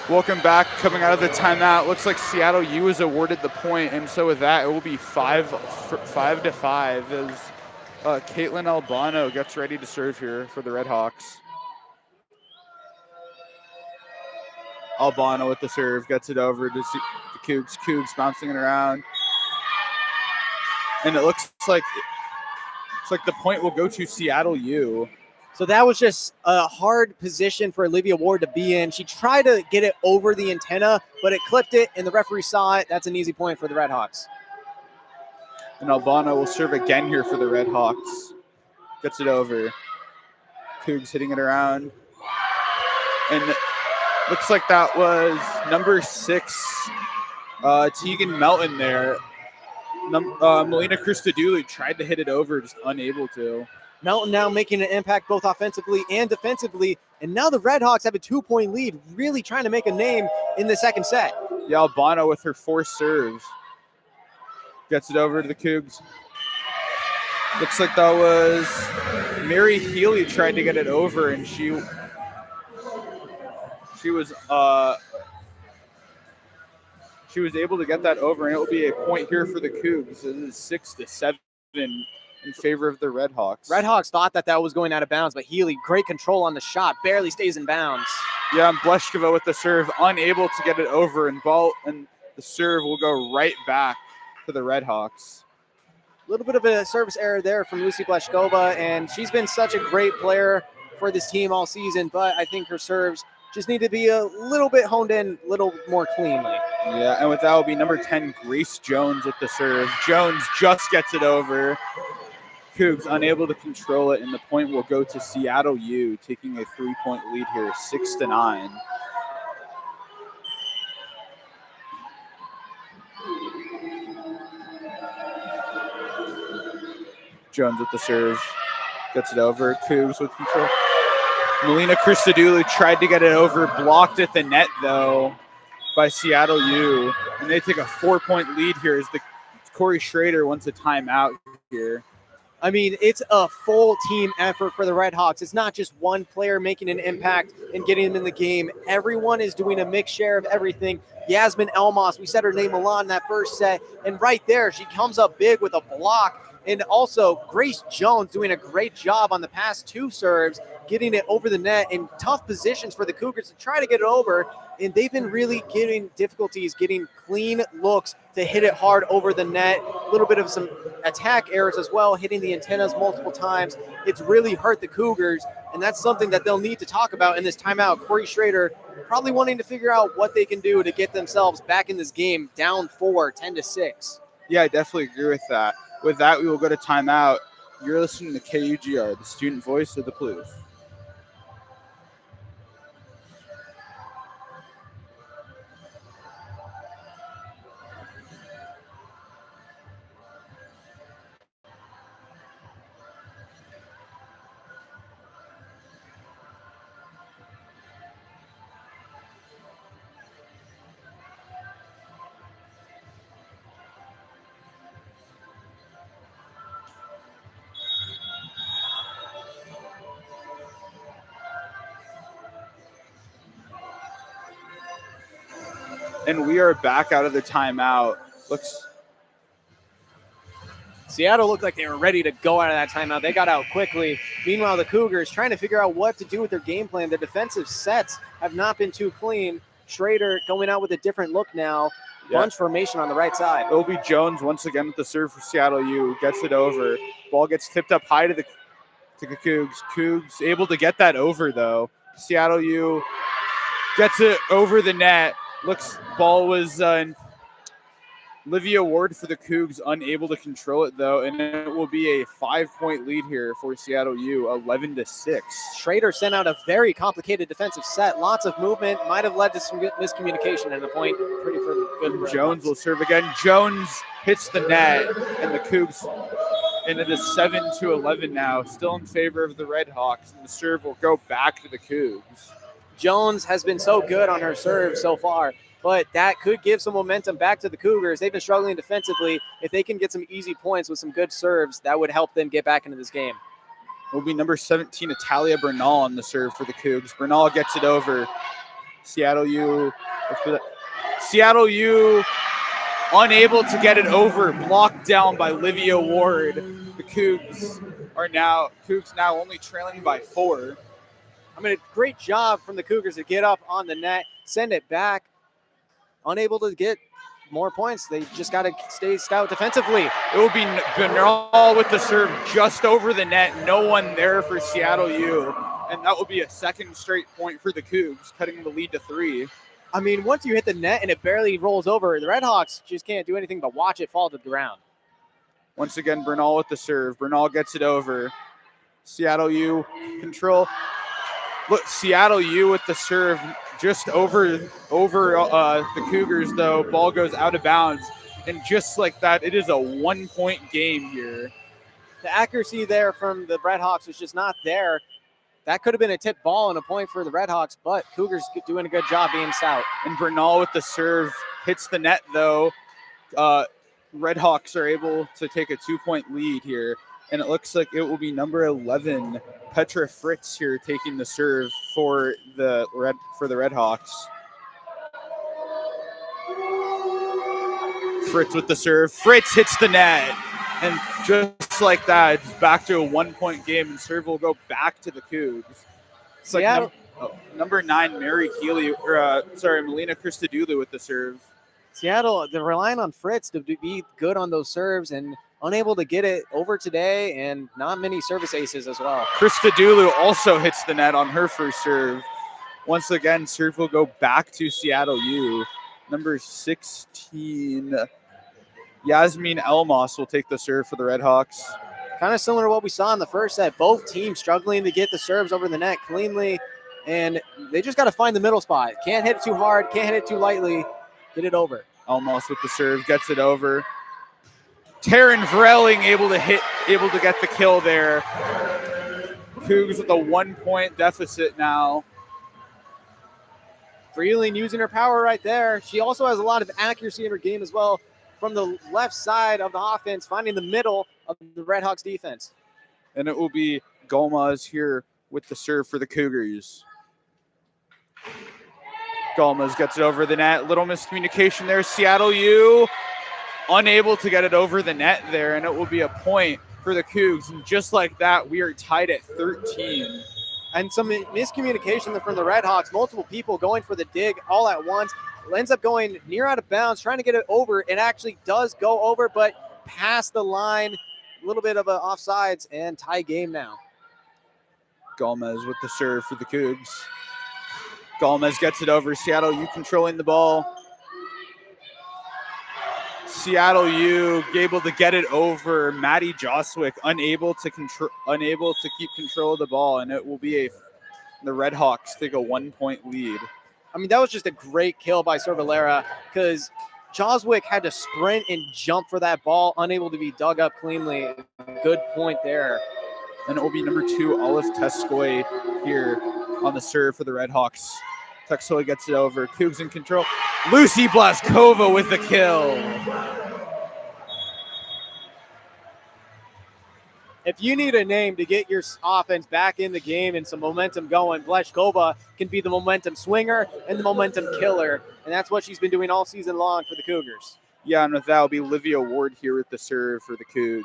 Welcome back. Coming out of the timeout, looks like Seattle U is awarded the point, and so with that, it will be 5-5 as Caitlin Albano gets ready to serve here for the Red Hawks. Albano with the serve, gets it over to the Cougs. Cougs bouncing it around, and it looks like the point will go to Seattle U. So that was just a hard position for Olivia Ward to be in. She tried to get it over the antenna, but it clipped it, and the referee saw it. That's an easy point for the Red Hawks. And Albano will serve again here for the Red Hawks. Gets it over. Cougs hitting it around. And it looks like that was number 6, Tegan Melton there. Melina Christodoulou tried to hit it over, just unable to. Melton now making an impact both offensively and defensively. And now the Red Hawks have a 2-point lead, really trying to make a name in the second set. Yeah, Albano with her 4th serve. Gets it over to the Cougs. Looks like that was Mary Healy tried to get it over, and she was able to get that over, and it will be a point here for the Cougs. It is 6-7 in favor of the Red Hawks. Red Hawks thought that was going out of bounds, but Healy, great control on the shot, barely stays in bounds. Yeah, and Bleshkova with the serve, unable to get it over, and the serve will go right back to the Red Hawks. A little bit of a service error there from Lucy Bleshkova, and she's been such a great player for this team all season, but I think her serves just need to be a little bit honed in, a little more cleanly. Yeah, and with that will be number 10, Grace Jones with the serve. Jones just gets it over. Cougs unable to control it, and the point will go to Seattle U, taking a 3-point lead here, 6-9. Jones with the serve, gets it over. Cougs with control. Melina Christodoulou tried to get it over, blocked at the net though by Seattle U, and they take a 4-point lead here as Corey Schrader wants a timeout here. I mean, it's a full team effort for the Red Hawks. It's not just one player making an impact and getting them in the game. Everyone is doing a mixed share of everything. Yasmin Elmas, we said her name a lot in that first set, and right there, she comes up big with a block. And also, Grace Jones doing a great job on the past 2 serves, getting it over the net in tough positions for the Cougars to try to get it over. And they've been really getting difficulties, getting clean looks to hit it hard over the net. A little bit of some attack errors as well, hitting the antennas multiple times. It's really hurt the Cougars, and that's something that they'll need to talk about in this timeout. Corey Schrader probably wanting to figure out what they can do to get themselves back in this game, down 4, 10-6. Yeah, I definitely agree with that. With that, we will go to timeout. You're listening to KUGR, the student voice of the Blues. And we are back out of the timeout. Seattle looked like they were ready to go out of that timeout. They got out quickly. Meanwhile, the Cougars trying to figure out what to do with their game plan. Their defensive sets have not been too clean. Schrader going out with a different look now. Yeah. Bunch formation on the right side. Obi Jones once again with the serve for Seattle U. Gets it over. Ball gets tipped up high to the Cougs. Cougs able to get that over, though. Seattle U gets it over the net. Ball was Olivia Ward for the Cougs, unable to control it, though, and it will be a 5-point lead here for Seattle U, 11-6. Schrader sent out a very complicated defensive set. Lots of movement. Might have led to some miscommunication, and the point pretty good. Jones will serve again. Jones hits the net, and the Cougs, and it is 7-11 now, still in favor of the Red Hawks, and the serve will go back to the Cougs. Jones has been so good on her serve so far, but that could give some momentum back to the Cougars. They've been struggling defensively. If they can get some easy points with some good serves, that would help them get back into this game. It will be number 17, Italia Bernal on the serve for the Cougs. Bernal gets it over Seattle U unable to get it over, blocked down by Livia Ward. The Cougs now only trailing by 4. I mean, a great job from the Cougars to get up on the net, send it back. Unable to get more points. They just got to stay stout defensively. It will be Bernal with the serve just over the net. No one there for Seattle U. And that will be a second straight point for the Cougs, cutting the lead to 3. I mean, once you hit the net and it barely rolls over, the Redhawks just can't do anything but watch it fall to the ground. Once again, Bernal with the serve. Bernal gets it over. Seattle U control. Look, Seattle U with the serve just over the Cougars, though. Ball goes out of bounds. And just like that, it is a 1-point game here. The accuracy there from the Redhawks was just not there. That could have been a tip ball and a point for the Redhawks, but Cougars doing a good job being stout. And Bernal with the serve hits the net, though. Redhawks are able to take a 2-point lead here. And it looks like it will be number 11, Petra Fritz, here taking the serve for the Redhawks. Fritz with the serve. Fritz hits the net. And just like that, it's back to a 1-point game, and serve will go back to the Cougs. It's like number 9, Mary Keeley, Melina Christodoulou with the serve. Seattle, they're relying on Fritz to be good on those serves and unable to get it over today, and not many service aces as well. Christodoulou also hits the net on her first serve. Once again, serve will go back to Seattle U. Number 16, Yasmin Elmas will take the serve for the Redhawks. Kind of similar to what we saw in the first set. Both teams struggling to get the serves over the net cleanly, and they just got to find the middle spot. Can't hit it too hard, can't hit it too lightly. Get it over. Elmas with the serve, gets it over. Taryn Vrelling able to get the kill there. Cougs with a 1-point deficit now. Freeling using her power right there. She also has a lot of accuracy in her game as well. From the left side of the offense, finding the middle of the Redhawks defense. And it will be Gomez here with the serve for the Cougars. Gomez gets it over the net. Little miscommunication there. Seattle U unable to get it over the net there, and it will be a point for the Cougs. And just like that, we are tied at 13. And some miscommunication from the Redhawks. Multiple people going for the dig all at once. Ends up going near out of bounds, trying to get it over. It actually does go over, but past the line. A little bit of an offsides, and tie game now. Gomez with the serve for the Cougs. Gomez gets it over. Seattle U controlling the ball. Seattle U able to get it over. Maddie Joswick unable to keep control of the ball, and it will be the Redhawks take a 1-point lead. I mean, that was just a great kill by Cervalera, because Joswick had to sprint and jump for that ball, unable to be dug up cleanly. Good point there. And it will be number 2, Olive Teskoy here on the serve for the Redhawks. Teskoy gets it over. Cougs in control. Lucy Blaskova with the kill. If you need a name to get your offense back in the game and some momentum going, Blaskova can be the momentum swinger and the momentum killer. And that's what she's been doing all season long for the Cougars. Yeah, and with that will be Livia Ward here with the serve for the Cougs.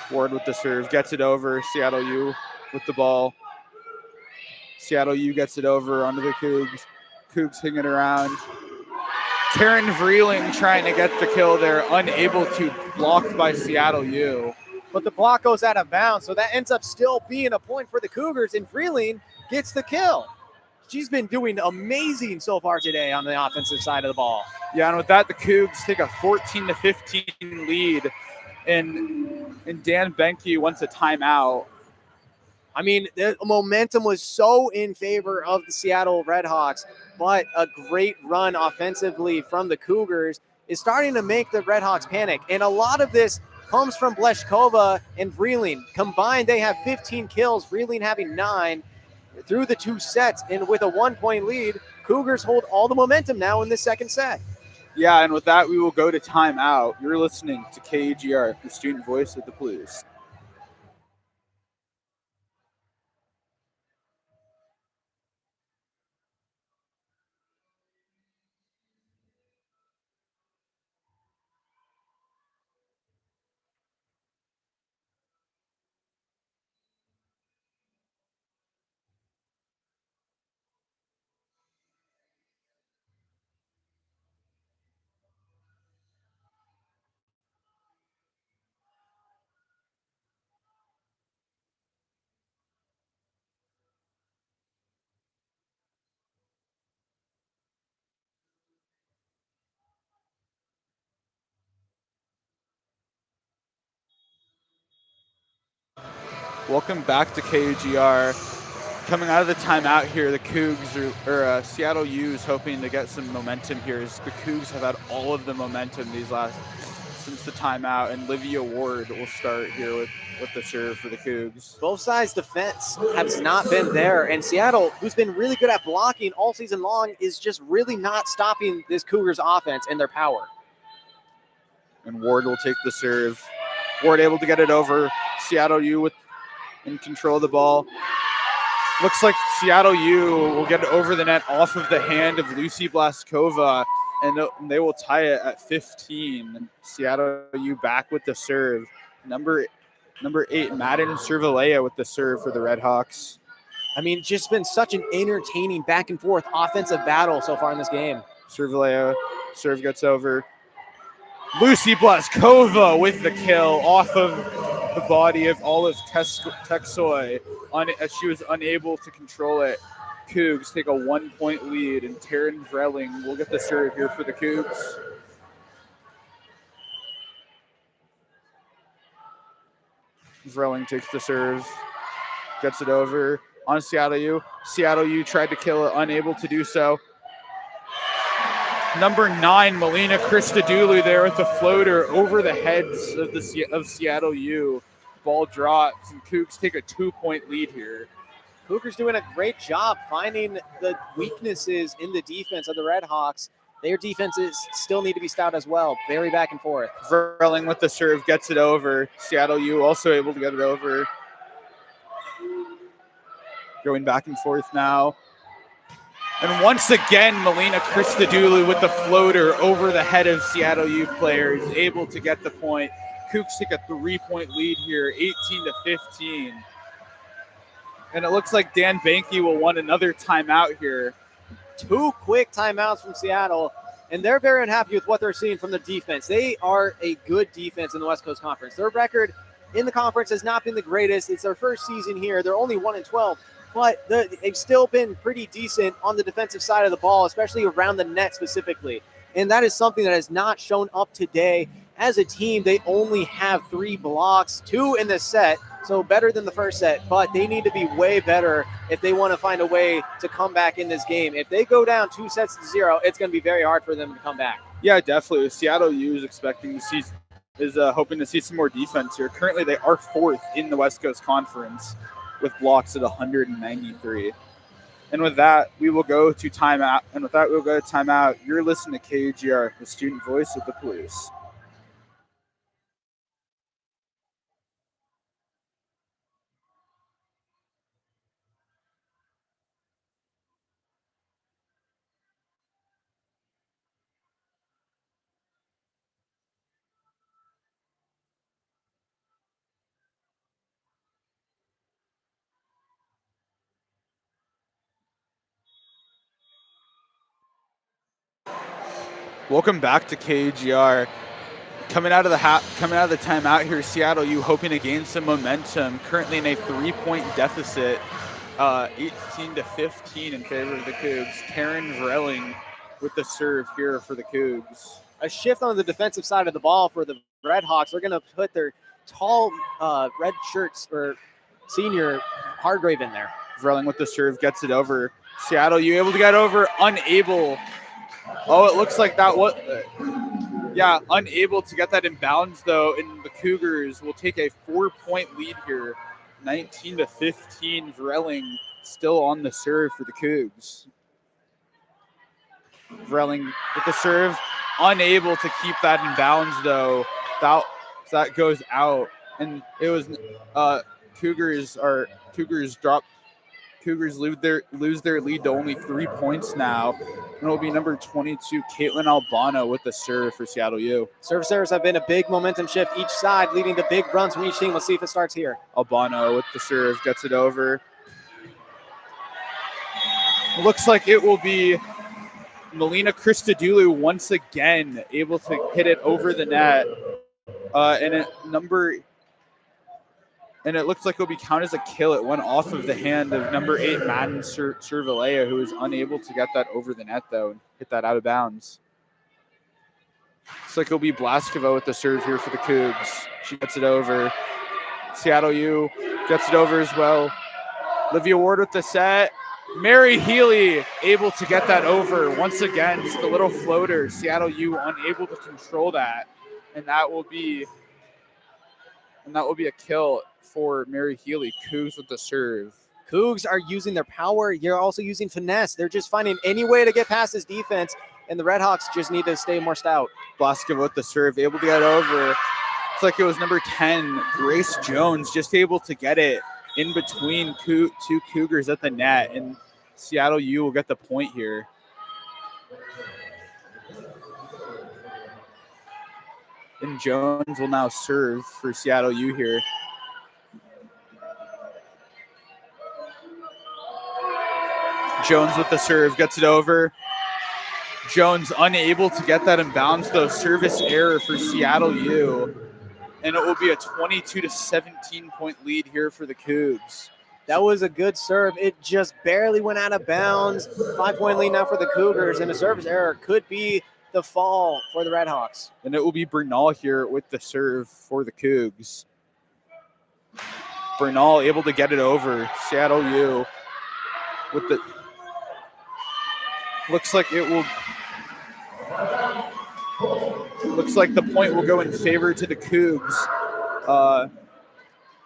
Ward with the serve, gets it over. Seattle U with the ball. Seattle U gets it over onto the Cougs. Cougs hanging around. Taryn Vreeling trying to get the kill there, unable to, blocked by Seattle U. But the block goes out of bounds, so that ends up still being a point for the Cougars, and Vreeling gets the kill. She's been doing amazing so far today on the offensive side of the ball. Yeah, and with that, the Cougs take a 14-15 lead, and Dan Benke wants a timeout. I mean, the momentum was so in favor of the Seattle Redhawks, but a great run offensively from the Cougars is starting to make the Redhawks panic. And a lot of this comes from Bleshkova and Vreeling. Combined, they have 15 kills, Vreeling having 9 through the 2 sets. And with a 1-point lead, Cougars hold all the momentum now in this second set. Yeah, and with that, we will go to timeout. You're listening to KGR, the student voice of the Blues. Welcome back to KUGR. Coming out of the timeout here, the Cougs or Seattle U is hoping to get some momentum here. As the Cougs have had all of the momentum since the timeout, and Livia Ward will start here with the serve for the Cougs. Both sides' defense has not been there, and Seattle, who's been really good at blocking all season long, is just really not stopping this Cougars offense and their power. And Ward will take the serve. Ward able to get it over. Seattle U in control of the ball. Looks like Seattle U will get it over the net off of the hand of Lucy Blaskova, and they will tie it at 15. Seattle U back with the serve. Number 8, Madden Cervalea with the serve for the Redhawks. I mean, just been such an entertaining back and forth offensive battle so far in this game. Cervalea, serve gets over. Lucy Blaskova with the kill off of the body of Olive Texoy as she was unable to control it. Cougs take a 1-point lead, and Taryn Vrelling will get the serve here for the Cougs. Vrelling takes the serve, gets it over on Seattle U. Seattle U tried to kill it, unable to do so. Number 9, Melina Christodoulou there with the floater over the heads of Seattle U. Ball drops, and Cougs take a 2-point lead here. Cougars doing a great job finding the weaknesses in the defense of the Redhawks. Their defenses still need to be stout as well. Very back and forth. Vrelling with the serve gets it over. Seattle U also able to get it over. Going back and forth now. And once again, Melina Christodoulou with the floater over the head of Seattle U players, able to get the point. Cougs take a 3-point lead here, 18-15. And it looks like Dan Banky will want another timeout here. 2 quick timeouts from Seattle, and they're very unhappy with what they're seeing from the defense. They are a good defense in the West Coast Conference. Their record in the conference has not been the greatest. It's their first season here. They're only 1-12. But they've still been pretty decent on the defensive side of the ball, especially around the net specifically. And that is something that has not shown up today. As a team, they only have 3 blocks, 2 in this set, so better than the first set. But they need to be way better if they want to find a way to come back in this game. If they go down 2-0, it's going to be very hard for them to come back. Yeah, definitely. Seattle U is hoping to see some more defense here. Currently, they are 4th in the West Coast Conference, with blocks at 193. And with that, we will go to timeout. You're listening to KUGR, the student voice of the Palouse. Welcome back to KUGR. Coming out of the timeout here, Seattle U hoping to gain some momentum. Currently in a 3-point deficit, 18-15 in favor of the Cougs. Taryn Vrelling with the serve here for the Cougs. A shift on the defensive side of the ball for the Redhawks. They're going to put their tall red shirts or senior Hargrave in there. Vrelling with the serve gets it over. Seattle U able to get over, unable. Oh, it looks like that was, unable to get that in bounds though, and the Cougars will take a 4-point lead here, 19-15. Vrelling still on the serve for the Cougs. Vrelling with the serve, unable to keep that in bounds though. That goes out, and it was Cougars lose their lead to only 3 points now. And it'll be number 22, Caitlin Albano with the serve for Seattle U. Service have been a big momentum shift each side, leading to big runs from each team. Let's see if it starts here. Albano with the serve, gets it over. Looks like it will be Melina Christodoulou once again able to hit it over the net. And it looks like it'll be counted as a kill. It went off of the hand of number 8, Madden Cervalea, who was unable to get that over the net, though, and hit that out of bounds. Looks like it'll be Blaskova with the serve here for the Cougs. She gets it over. Seattle U Gets it over as well. Olivia Ward with the set. Mary Healy able to get that over once again. Just a little floater. Seattle U unable to control that, and that will be a kill for Mary Healy. Cougs with the serve. Cougs are using their power. You're also using finesse. They're just finding any way to get past this defense, and the Redhawks just need to stay more stout. Blaskova with the serve, able to get over. It's like it was number 10, Grace Jones, just able to get it in between two Cougars at the net, and Seattle U will get the point here. And Jones will now serve for Seattle U here. Jones with the serve, gets it over. Jones unable to get that in bounds, though. Service error for Seattle U. And it will be a 22-17 point lead here for the Cougs. That was a good serve. It just barely went out of bounds. 5-point lead now for the Cougars, and a service error could be the fall for the Redhawks. And it will be Bernal here with the serve for the Cougs. Bernal able to get it over. Seattle U with the... Looks like it will... Looks like the point will go in favor to the Cougs.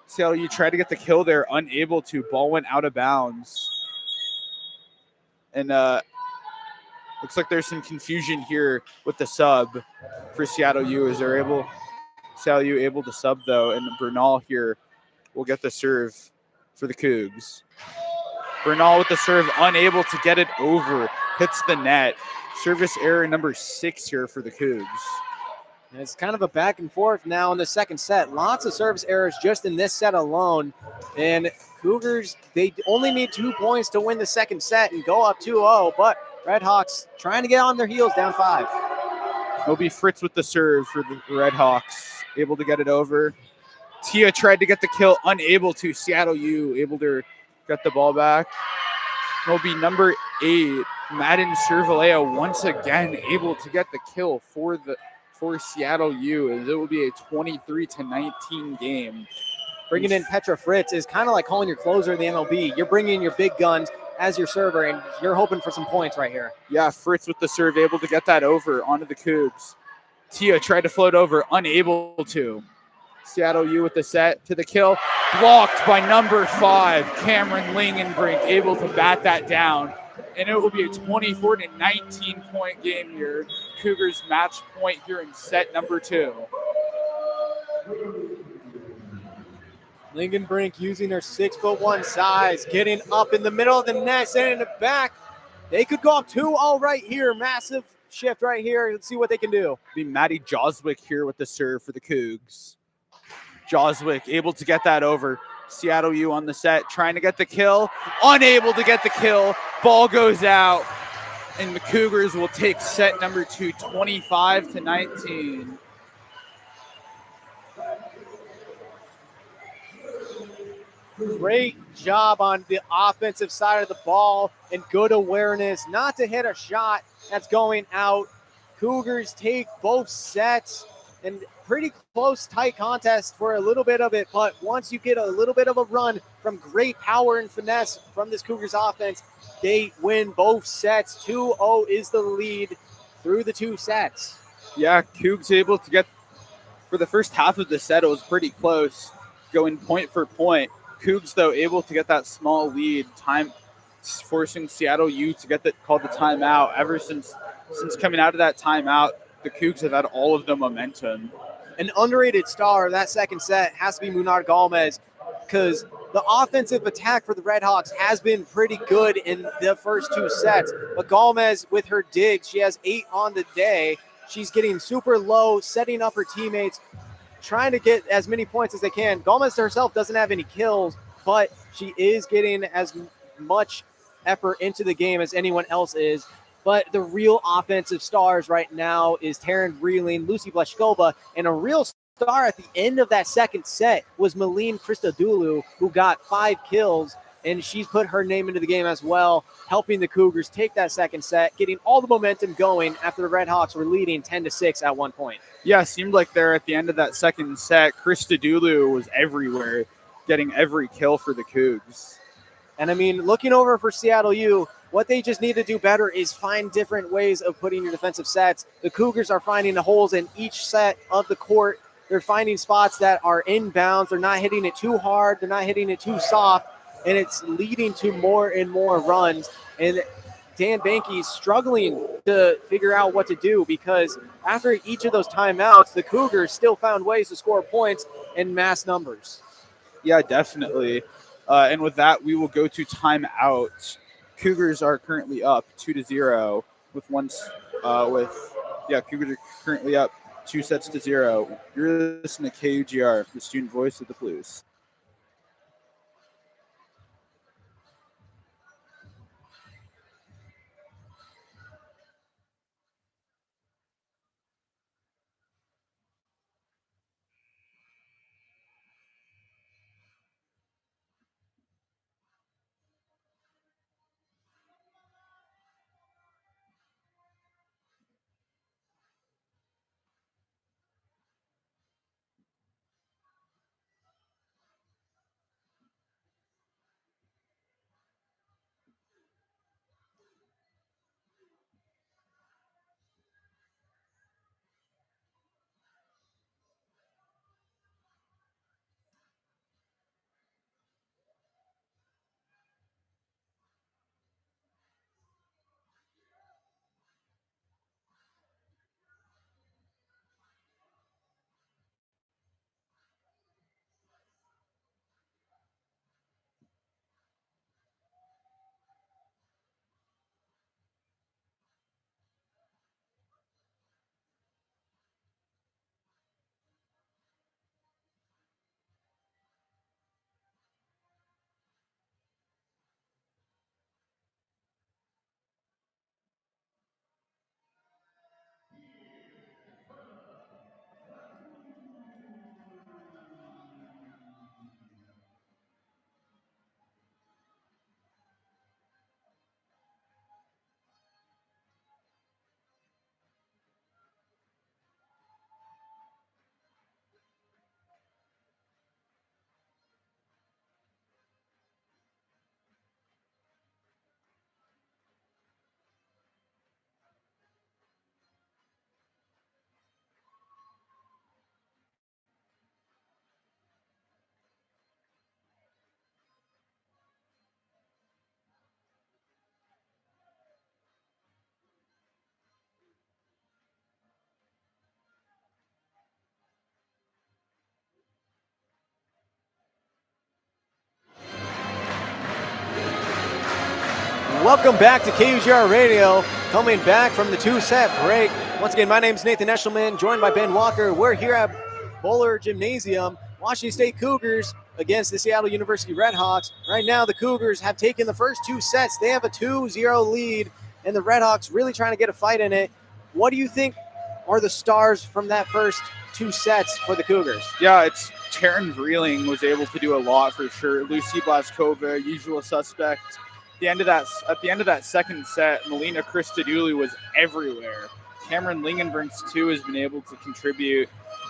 Seattle U tried to get the kill there, unable to. Ball went out of bounds. And looks like there's some confusion here with the sub for Seattle U. Is Seattle U able to sub though, and Bernal here will get the serve for the Cougs. Bernal with the serve, unable to get it over, hits the net. Service error number 6 here for the Cougs. And it's kind of a back and forth now in the second set. Lots of service errors just in this set alone. And Cougars, they only need 2 points to win the second set and go up 2-0. But Redhawks trying to get on their heels, down 5. It'll be Fritz with the serve for the Redhawks. Able to get it over. Tia tried to get the kill, unable to. Seattle U able to get the ball back. It'll be number 8, Madden Cervalea, once again able to get the kill for Seattle U, as it will be a 23-19 game. Bringing in Petra Fritz is kind of like calling your closer in the MLB. You're bringing in your big guns as your server, and you're hoping for some points right here. Yeah, Fritz with the serve, able to get that over onto the Cougs. Tia tried to float over, unable to. Seattle U with the set to the kill. Blocked by number 5, Cameron Lingenbrink, able to bat that down. And it will be a 24-19 point game here. Cougars match point here in set number 2. Lingenbrink using their 6'1" size, getting up in the middle of the net, sending it back. They could go up 2-0 right here. Massive shift right here. Let's see what they can do. Be Maddie Joswick here with the serve for the Cougs. Joswick able to get that over. Seattle U on the set, trying to get the kill. Unable to get the kill. Ball goes out. And the Cougars will take set number 2, 25-19. Great job on the offensive side of the ball and good awareness not to hit a shot that's going out. Cougars take both sets, and pretty close, tight contest for a little bit of it. But once you get a little bit of a run from great power and finesse from this Cougars offense, they win both sets. 2-0 is the lead through the 2 sets. Yeah, Cougs able to get, for the first half of the set, it was pretty close, going point for point. Cougs, though, able to get that small lead, forcing Seattle U to get called the timeout. Ever since coming out of that timeout, the Cougs have had all of the momentum. An underrated star of that second set has to be Munar Gomez, because the offensive attack for the Redhawks has been pretty good in the first 2 sets. But Gomez, with her digs, she has 8 on the day. She's getting super low, setting up her teammates, trying to get as many points as they can. Gomez herself doesn't have any kills, but she is getting as much effort into the game as anyone else is. But the real offensive stars right now is Taryn Reeling, Lucy Bleshkova, and a real star at the end of that second set was Malene Christodoulou, who got 5 kills, and she's put her name into the game as well, helping the Cougars take that second set, getting all the momentum going after the Redhawks were leading 10-6 at one point. Yeah, it seemed like there at the end of that second set, Christodoulou was everywhere. getting every kill for the Cougs. And I mean, looking over for Seattle U, what they just need to do better is find different ways of putting your defensive sets. The Cougars are finding the holes in each set of the court. They're finding spots that are inbounds. They're not hitting it too hard. They're not hitting it too soft. And it's leading to more and more runs. And Dan Banky's struggling to figure out what to do, because after each of those timeouts, the Cougars still found ways to score points in mass numbers. Yeah, definitely. And with that, we will go to timeout. Cougars are currently up 2-0 Cougars are currently up 2-0. You're listening to KUGR, the student voice of the Blues. Welcome back to KUGR Radio, coming back from the two-set break. Once again, my name is Nathan Eshelman, joined by Ben Walker. We're here at Bohler Gymnasium, Washington State Cougars against the Seattle University Redhawks. Right now, the Cougars have taken the first two sets. They have a 2-0 lead, and the Redhawks really trying to get a fight in it. What do you think are the stars from that first two sets for the Cougars? Yeah, it's Taryn Vreeling was able to do a lot for sure. Lucy Blaskova, usual suspect. At the end of that second set, Melina Christodoulou was everywhere. Cameron Lingenbrunks too has been able to contribute,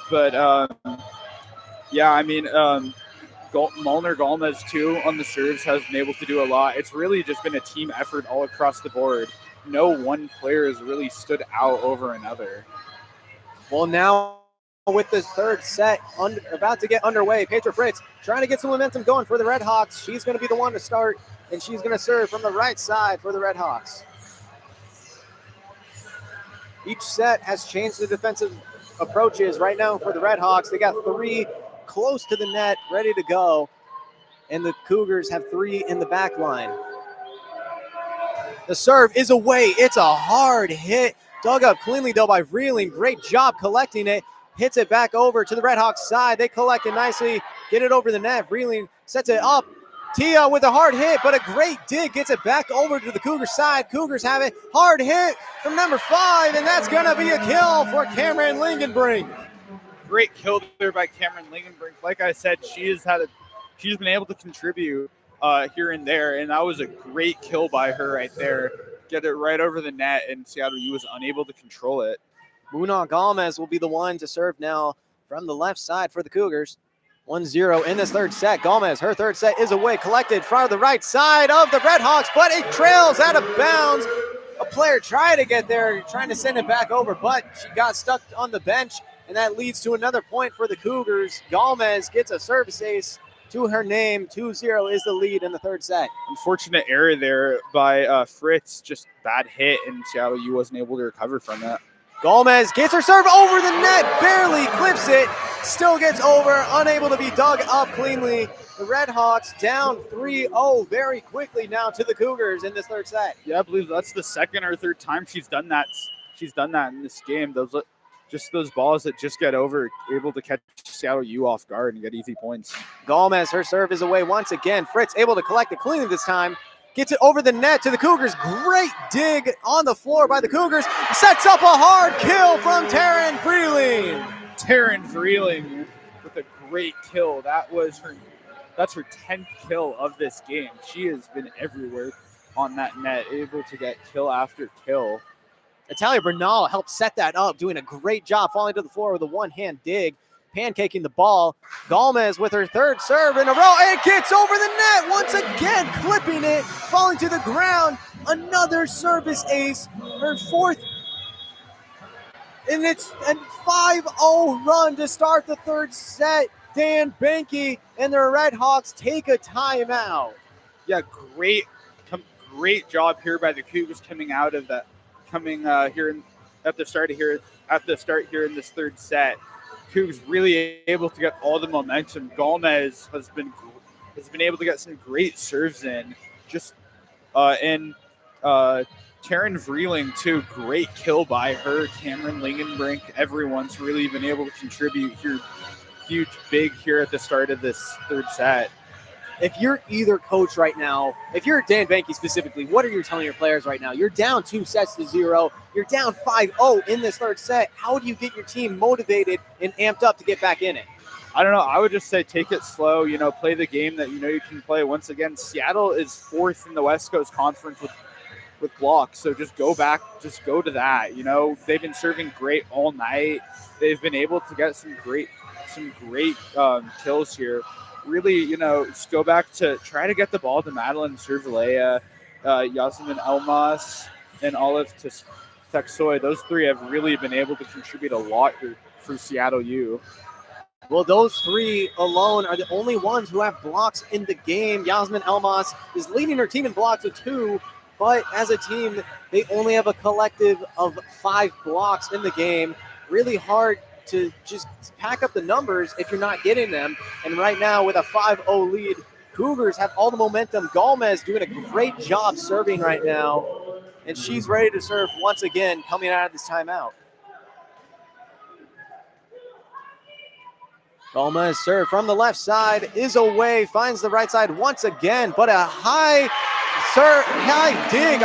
but Molnar Gomez too on the serves has been able to do a lot. It's really just been a team effort all across the board. No one player has really stood out over another. Well, now with this third set about to get underway, Petra Fritz trying to get some momentum going for the Redhawks. She's going to be the one to start, and she's going to serve from the right side for the Redhawks. Each set has changed the defensive approaches. Right now for the Redhawks, they got three close to the net, ready to go, and the Cougars have three in the back line. The serve is away. It's a hard hit. Dug up cleanly, though, by Vreeling. Great job collecting it. Hits it back over to the Redhawks side. They collect it nicely, get it over the net. Vreeling sets it up. Tia with a hard hit, but a great dig. Gets it back over to the Cougar side. Cougars have it. Hard hit from number 5, and that's going to be a kill for Cameron Lingenbrink. Great kill there by Cameron Lingenbrink. Like I said, she's been able to contribute here and there, and that was a great kill by her right there. Get it right over the net, and Seattle U was unable to control it. Muna Gomez will be the one to serve now from the left side for the Cougars. 1-0 in this third set. Gomez, her third set is away, collected from the right side of the Redhawks, but it trails out of bounds. A player tried to get there, trying to send it back over, but she got stuck on the bench, and that leads to another point for the Cougars. Gomez gets a service ace to her name. 2-0 is the lead in the third set. Unfortunate error there by Fritz, just bad hit, and Seattle U wasn't able to recover from that. Gomez gets her serve over the net, barely clips it, still gets over, unable to be dug up cleanly. The Redhawks down 3-0 very quickly now to the Cougars in this third set. Yeah, I believe that's the second or third time she's done that. She's done that in this game. Those balls that just get over, able to catch Seattle U off guard and get easy points. Gomez, her serve is away once again. Fritz able to collect it cleanly this time. Gets it over the net to the Cougars. Great dig on the floor by the Cougars. Sets up a hard kill from Taryn Freeling. Taryn Freeling with a great kill. That's her 10th kill of this game. She has been everywhere on that net, able to get kill after kill. Natalia Bernal helped set that up, doing a great job, falling to the floor with a one-hand dig, pancaking the ball. Gomez with her third serve in a row. It gets over the net once again, clipping it, falling to the ground. Another service ace, her fourth. And it's a 5-0 run to start the third set. Dan Benke and the Redhawks take a timeout. Yeah, great job here by the Cougars coming out of that. At the start here in this third set. Cougs really able to get all the momentum. Gomez has been able to get some great serves in. And Taryn Vreeling too. Great kill by her. Cameron Lingenbrink. Everyone's really been able to contribute here. Huge, big here at the start of this third set. If you're either coach right now, if you're Dan Benke specifically, what are you telling your players right now? You're down 2-0. You're down 5-0 in this third set. How do you get your team motivated and amped up to get back in it? I don't know. I would just say take it slow. Play the game that you can play. Once again, Seattle is fourth in the West Coast Conference with blocks. So just go back. Just go to that. They've been serving great all night. They've been able to get some great kills here. Really, just go back to try to get the ball to Madeline Cervelea, Yasmin Elmas, and Olive Texoy. Those three have really been able to contribute a lot here for Seattle U. Well, those three alone are the only ones who have blocks in the game. Yasmin Elmas is leading her team in blocks of 2, but as a team, they only have a collective of 5 blocks in the game. Really hard to just pack up the numbers if you're not getting them. And right now with a 5-0 lead, Cougars have all the momentum. Gomez doing a great job serving right now, and she's ready to serve once again coming out of this timeout. Gomez serve from the left side is away, finds the right side once again, but a high dig,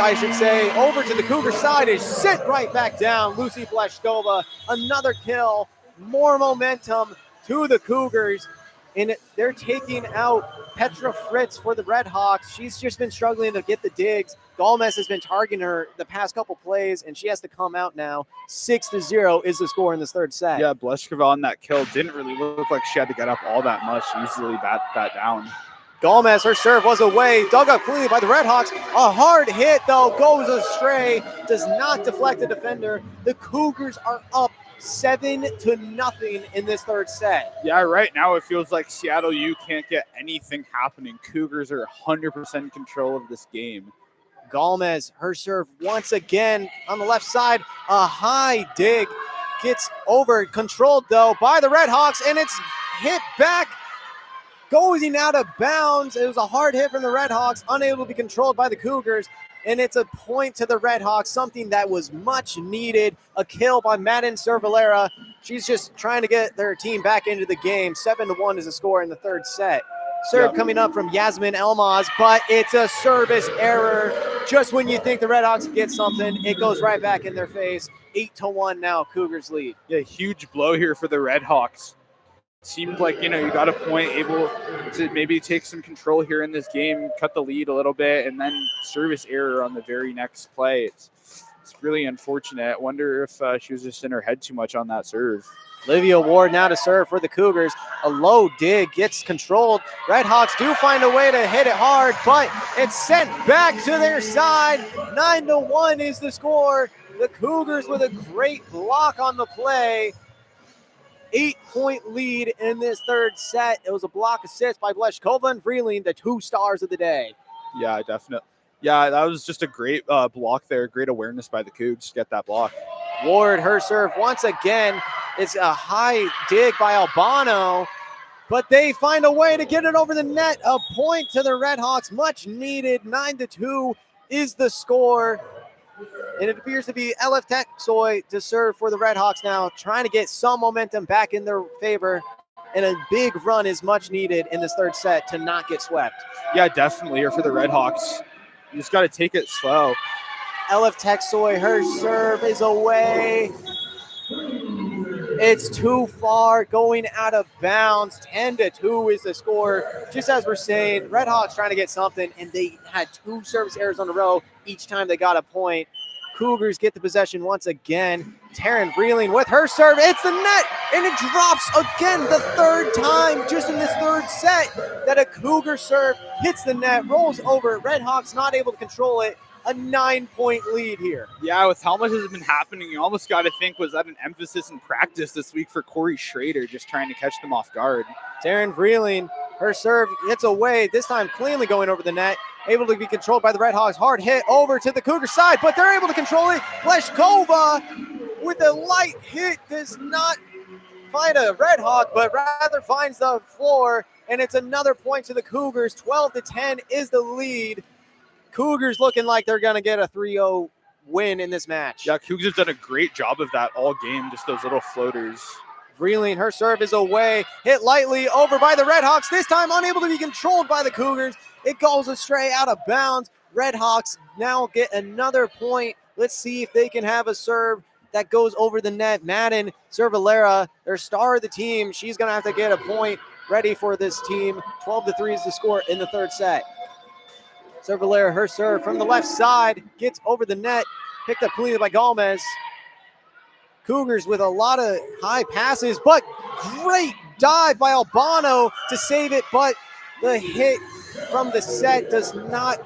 over to the Cougar side is sit right back down. Lucy Bleshkova, another kill, more momentum to the Cougars, and they're taking out Petra Fritz for the Redhawks. She's just been struggling to get the digs. Gomez has been targeting her the past couple plays, and she has to come out now. 6-0 is the score in this third set. Yeah, Bleshkova on that kill didn't really look like she had to get up all that much. She easily bat that down. Gomez, her serve was away, dug up cleanly by the Redhawks. A hard hit, though, goes astray, does not deflect the defender. The Cougars are up 7-0 in this third set. Yeah, right now it feels like Seattle U can't get anything happening. Cougars are 100% control of this game. Gomez, her serve once again on the left side. A high dig gets over, controlled though by the Redhawks, and it's hit back, going out of bounds. It was a hard hit from the Redhawks, unable to be controlled by the Cougars, and it's a point to the Redhawks, something that was much needed. A kill by Madden Cervelera. She's just trying to get their team back into the game. 7-1 is the score in the third set. Serve coming up from Yasmin Elmas, but it's a service error. Just when you think the Redhawks get something, it goes right back in their face. 8-1 now, Cougars lead. Yeah, huge blow here for the Redhawks. Seemed like, you got a point, able to maybe take some control here in this game, cut the lead a little bit, and then service error on the very next play. It's really unfortunate. I wonder if she was just in her head too much on that serve. Olivia Ward now to serve for the Cougars. A low dig gets controlled. Redhawks do find a way to hit it hard, but it's sent back to their side. 9-1 is the score. The Cougars with a great block on the play. 8-point lead in this third set. It was a block assist by Bleshkova and Vreeling, the 2 stars of the day. Yeah, definitely. Yeah, that was just a great block there. Great awareness by the Cougs to get that block. Ward, her serve once again. It's a high dig by Albano, but they find a way to get it over the net. A point to the Redhawks, much needed. 9-2 is the score. And it appears to be LF Texoy to serve for the Redhawks now, trying to get some momentum back in their favor. And a big run is much needed in this third set to not get swept. Yeah, definitely. Or for the Redhawks, you just got to take it slow. LF Texoy, her serve is away. It's too far, going out of bounds. 10-2 is the score. Just as we're saying, Redhawks trying to get something, and they had 2 service errors on a row each time they got a point. Cougars get the possession once again. Taryn Vreeling with her serve. It's the net, and it drops again the third time just in this third set that a Cougar serve hits the net, rolls over. Redhawks not able to control it. A 9-point lead here. Yeah, with how much has been happening, you almost got to think, was that an emphasis in practice this week for Corey Schrader, just trying to catch them off guard? Taryn Vreeling, her serve hits away, this time cleanly going over the net, able to be controlled by the Redhawks. Hard hit over to the Cougar side, but they're able to control it. Bleshkova with a light hit does not find a Redhawk, but rather finds the floor, and it's another point to the Cougars. 12-10 is the lead. Cougars looking like they're going to get a 3-0 win in this match. Yeah, Cougars have done a great job of that all game, just those little floaters. Vreeling, her serve is away, hit lightly over by the Redhawks, this time unable to be controlled by the Cougars. It goes astray out of bounds. Redhawks now get another point. Let's see if they can have a serve that goes over the net. Madden Cervalera, their star of the team, she's going to have to get a point ready for this team. 12-3 is the score in the third set. Cervalera, her serve from the left side, gets over the net, picked up cleanly by Gomez. Cougars with a lot of high passes, but great dive by Albano to save it, but the hit from the set does not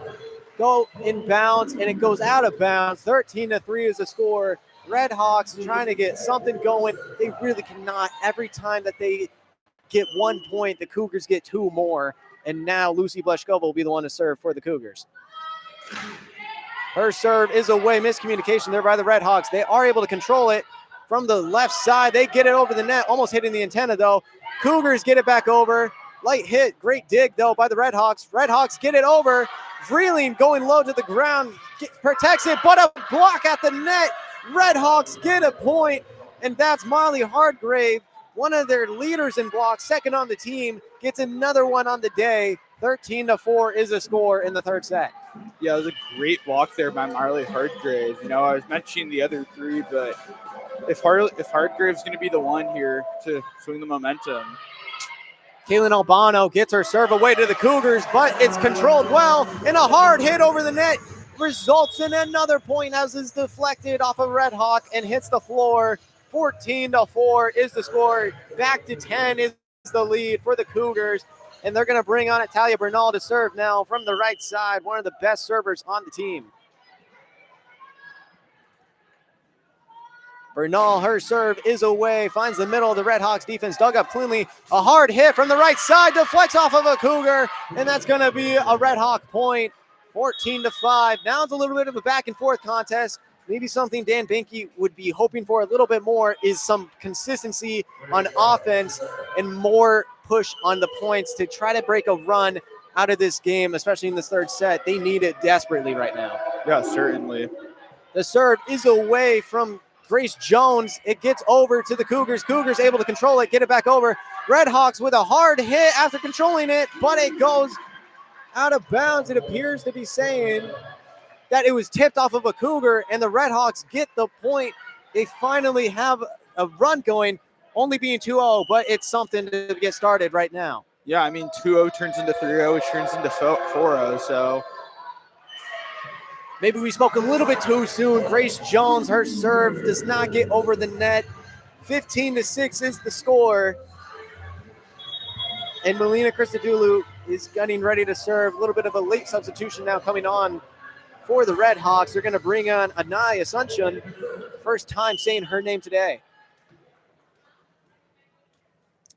go in bounds, and it goes out of bounds. 13-3 is the score. Redhawks trying to get something going. They really cannot. Every time that they get 1 point, the Cougars get 2 more. And now Lucy Bleshkova will be the one to serve for the Cougars. Her serve is away. Miscommunication there by the Redhawks. They are able to control it from the left side. They get it over the net, almost hitting the antenna though. Cougars get it back over. Light hit, great dig though by the Redhawks. Redhawks get it over. Vreeling going low to the ground, protects it, but a block at the net. Redhawks get a point, and that's Molly Hardgrave, one of their leaders in blocks, second on the team, gets another one on the day. 13-4 is the score in the third set. Yeah, it was a great block there by Marley Hardgrave. You know, I was mentioning the other 3, but if Hardgrave's going to be the one here to swing the momentum. Kaylin Albano gets her serve away to the Cougars, but it's controlled well, and a hard hit over the net results in another point as is deflected off of Red Hawk and hits the floor. 14-4 is the score. Back to 10 is the lead for the Cougars. And they're going to bring on Italia Bernal to serve now from the right side, one of the best servers on the team. Bernal, her serve is away, finds the middle of the Redhawks defense, dug up cleanly. A hard hit from the right side, deflects off of a Cougar, and that's going to be a Redhawk point. 14-5. Now it's a little bit of a back and forth contest. Maybe something Dan Benke would be hoping for a little bit more is some consistency on offense and more push on the points to try to break a run out of this game, especially in this third set. They need it desperately right now. Yeah, certainly. The serve is away from Grace Jones. It gets over to the Cougars. Cougars able to control it, get it back over. Redhawks with a hard hit after controlling it, but it goes out of bounds. It appears to be saying that it was tipped off of a Cougar, and the Redhawks get the point. They finally have a run going, only being 2-0, but it's something to get started right now. Yeah, I mean, 2-0 turns into 3-0, which turns into 4-0, so. Maybe we spoke a little bit too soon. Grace Jones, her serve does not get over the net. 15-6 is the score. And Melina Christodoulou is getting ready to serve. A little bit of a late substitution now coming on for the Red Hawks. They're going to bring on Anaya Asuncion. First time saying her name today.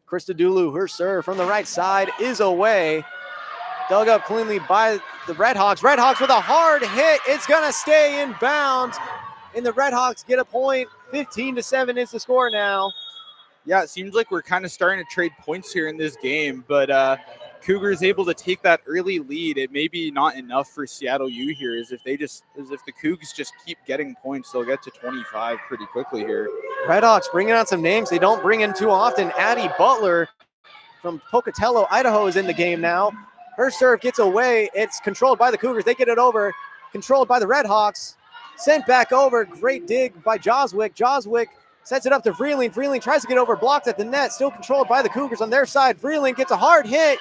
Christodoulou, her serve from the right side is away. Dug up cleanly by the Red Hawks. Red Hawks with a hard hit. It's going to stay in bounds. And the Red Hawks get a point. 15-7 is the score now. Yeah, it seems like we're kind of starting to trade points here in this game, but Cougars able to take that early lead. It may be not enough for Seattle U here. If the Cougs just keep getting points, they'll get to 25 pretty quickly here. Red Hawks bringing on some names they don't bring in too often. Addie Butler from Pocatello, Idaho is in the game now. Her serve gets away. It's controlled by the Cougars. They get it over. Controlled by the Red Hawks. Sent back over. Great dig by Joswick. Joswick sets it up to Vreeling. Vreeling tries to get over, blocked at the net. Still controlled by the Cougars on their side. Vreeling gets a hard hit.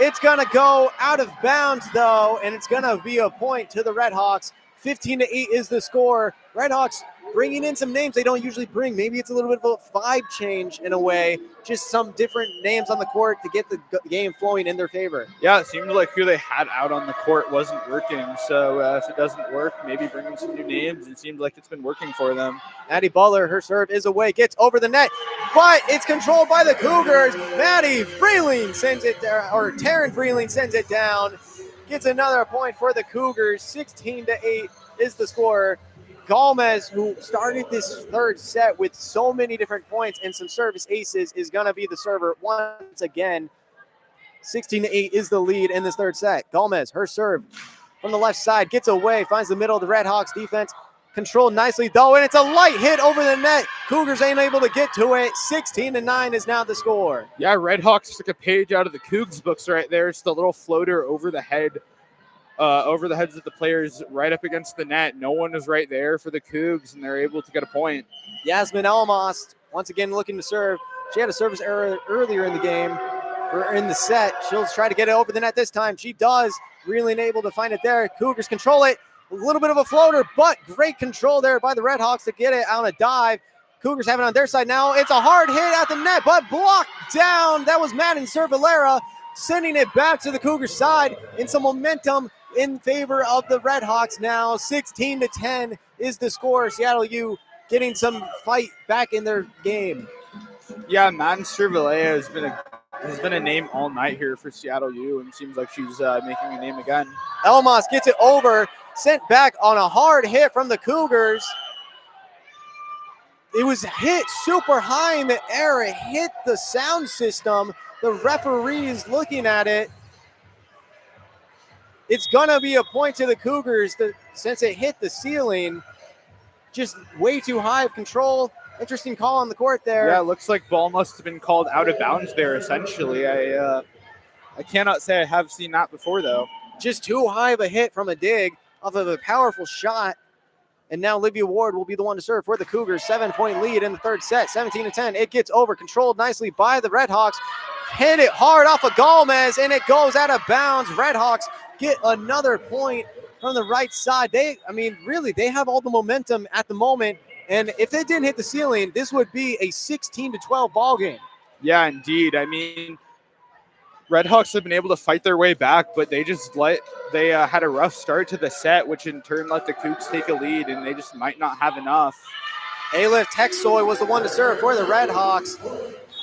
It's going to go out of bounds, though, and it's going to be a point to the Red Hawks. 15-8 is the score. Red Hawks bringing in some names they don't usually bring. Maybe it's a little bit of a vibe change in a way. Just some different names on the court to get the game flowing in their favor. Yeah, it seems like who they had out on the court wasn't working. So if it doesn't work, maybe bring in some new names. It seems like it's been working for them. Addie Butler, her serve is away, gets over the net, but it's controlled by the Cougars. Maddie Vreeling sends it there, or Taryn Vreeling sends it down. Gets another point for the Cougars. 16-8 is the score. Gomez, who started this third set with so many different points and some service aces, is going to be the server once again. 16-8 is the lead in this third set. Gomez, her serve from the left side, gets away, finds the middle of the Red Hawks defense. Controlled nicely, though, and it's a light hit over the net. Cougars ain't able to get to it. 16-9 is now the score. Yeah, Red Hawks took a page out of the Cougs books right there. It's the little floater over the head. Over the heads of the players right up against the net. No one is right there for the Cougs, and they're able to get a point. Yasmin Elmas, once again looking to serve. She had a service error earlier in the game, or in the set. She'll try to get it over the net this time. She does, really able to find it there. Cougars control it. A little bit of a floater, but great control there by the Red Hawks to get it on a dive. Cougars have it on their side now. It's a hard hit at the net, but blocked down. That was Madden Cervalera, sending it back to the Cougars side in some momentum in favor of the Red Hawks now. 16-10 is the score. Seattle U getting some fight back in their game. Yeah, Madden Cervalea has been a name all night here for Seattle U, and seems like she's making a name again. Elmas gets it over, sent back on a hard hit from the Cougars. It was hit super high in the air. It hit the sound system. The referees looking at it. It's going to be a point to the Cougars since it hit the ceiling. Just way too high of control. Interesting call on the court there. Yeah, it looks like ball must have been called out of bounds there, essentially. I cannot say I have seen that before, though. Just too high of a hit from a dig off of a powerful shot. And now Olivia Ward will be the one to serve for the Cougars. 7-point lead in the third set, 17-10. It gets over, controlled nicely by the Red Hawks. Hit it hard off of Gomez, and it goes out of bounds. Red Hawks get another point from the right side. They have all the momentum at the moment. And if it didn't hit the ceiling, this would be a 16-12 ball game. Yeah, indeed. I mean, Red Hawks have been able to fight their way back, but they had a rough start to the set, which in turn let the Cougs take a lead, and they just might not have enough. Alif Texoy was the one to serve for the Red Hawks,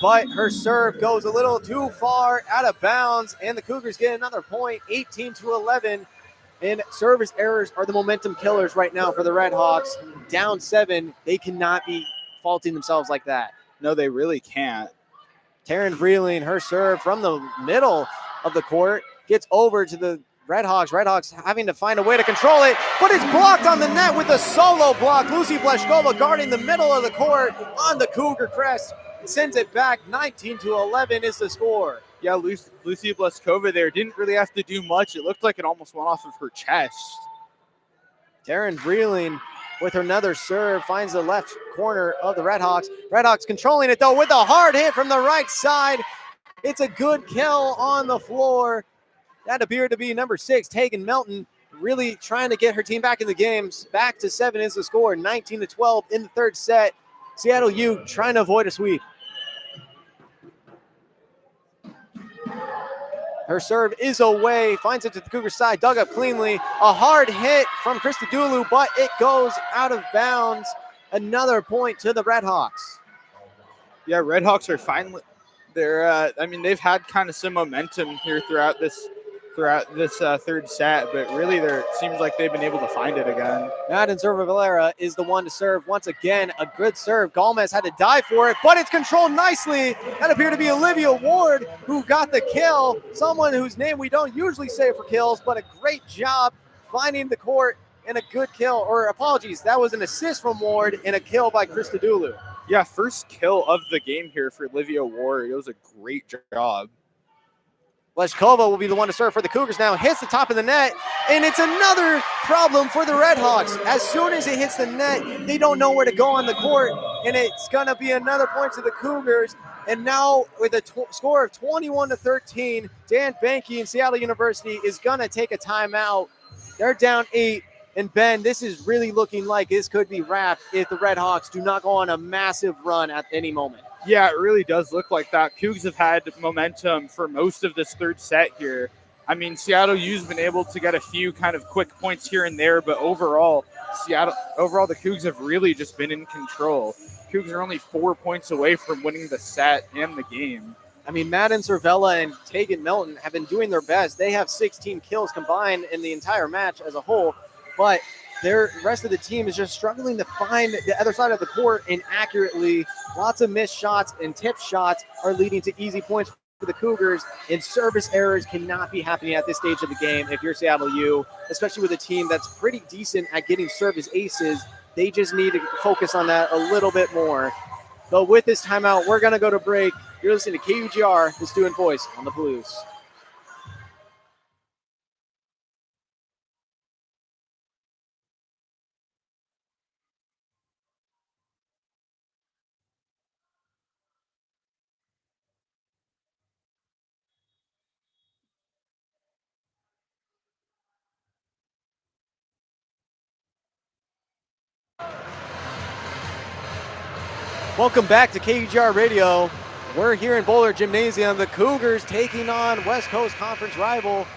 but her serve goes a little too far out of bounds, and the Cougars get another point, 18-11. And service errors are the momentum killers right now for the Red Hawks. Down 7, they cannot be faulting themselves like that. No, they really can't. Taryn Vreeling, her serve from the middle of the court, gets over to the Red Hawks. Red Hawks having to find a way to control it, but it's blocked on the net with a solo block. Lucy Bleshkova guarding the middle of the court on the Cougar crest. Sends it back. 19-11 is the score. Yeah, Lucy Bleskova there didn't really have to do much. It looked like it almost went off of her chest. Taryn Vreeling with another serve finds the left corner of the Red Hawks. Red Hawks controlling it, though, with a hard hit from the right side. It's a good kill on the floor. That appeared to be number 6, Tegan Melton, really trying to get her team back in the games. Back to 7 is the score, 19-12 in the third set. Seattle U trying to avoid a sweep. Her serve is away, finds it to the Cougars side, dug up cleanly. A hard hit from Christodoulou, but it goes out of bounds. Another point to the Redhawks. Yeah, Redhawks are finally. They've had kind of some momentum here throughout this third set, but really, it seems like they've been able to find it again. Madden Valera is the one to serve. Once again, a good serve. Gomez had to dive for it, but it's controlled nicely. That appeared to be Olivia Ward who got the kill. Someone whose name we don't usually say for kills, but a great job finding the court and a good kill. Or apologies, that was an assist from Ward and a kill by Christodoulou. Yeah, first kill of the game here for Olivia Ward. It was a great job. Leshkova will be the one to serve for the Cougars now. Hits the top of the net, and it's another problem for the Redhawks. As soon as it hits the net, they don't know where to go on the court, and it's going to be another point to the Cougars. And now with a score of 21-13, Dan Banky in Seattle University is going to take a timeout. They're down 8. And Ben, this is really looking like this could be wrapped if the Redhawks do not go on a massive run at any moment. Yeah, it really does look like that. Cougs have had momentum for most of this third set here. I mean, Seattle U's been able to get a few kind of quick points here and there, but overall, the Cougs have really just been in control. Cougs are only 4 points away from winning the set and the game. I mean, Madden Cervella and Tegan Melton have been doing their best. They have 16 kills combined in the entire match as a whole, but the rest of the team is just struggling to find the other side of the court and accurately. Lots of missed shots and tip shots are leading to easy points for the Cougars, and service errors cannot be happening at this stage of the game if you're Seattle U, especially with a team that's pretty decent at getting service aces. They just need to focus on that a little bit more. But with this timeout, we're going to go to break. You're listening to KUGR, the student voice on the Blues. Welcome back to KUGR Radio. We're here in Bohler Gymnasium. The Cougars taking on West Coast Conference rival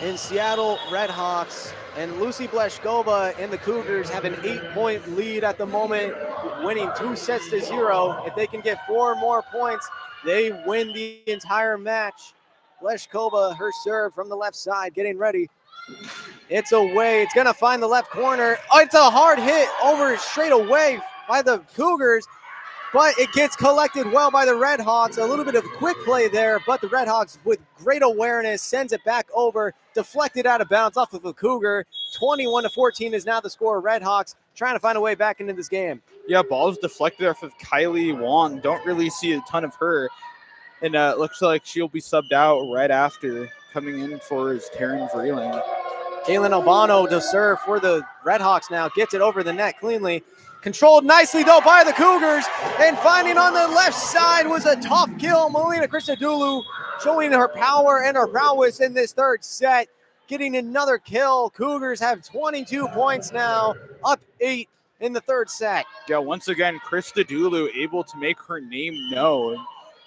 in Seattle Redhawks. And Lucy Bleshkova and the Cougars have an 8-point lead at the moment, winning 2-0. If they can get 4 more points, they win the entire match. Bleshkova, her serve from the left side, getting ready. It's away. It's going to find the left corner. Oh, it's a hard hit over straight away by the Cougars, but it gets collected well by the Redhawks. A little bit of quick play there, but the Redhawks with great awareness sends it back over, deflected out of bounds off of the Cougar. 21-14 is now the score. Redhawks trying to find a way back into this game. Yeah, ball's deflected off of Kylie Wong. Don't really see a ton of her. And it looks like she'll be subbed out right after. Coming in for is Taryn Vreeling. Kaylin Albano to serve for the Redhawks now. Gets it over the net cleanly. Controlled nicely, though, by the Cougars. And finding on the left side was a tough kill. Melina Christodoulou showing her power and her prowess in this third set. Getting another kill. Cougars have 22 points now, up 8 in the third set. Yeah, once again, Christodoulou able to make her name known.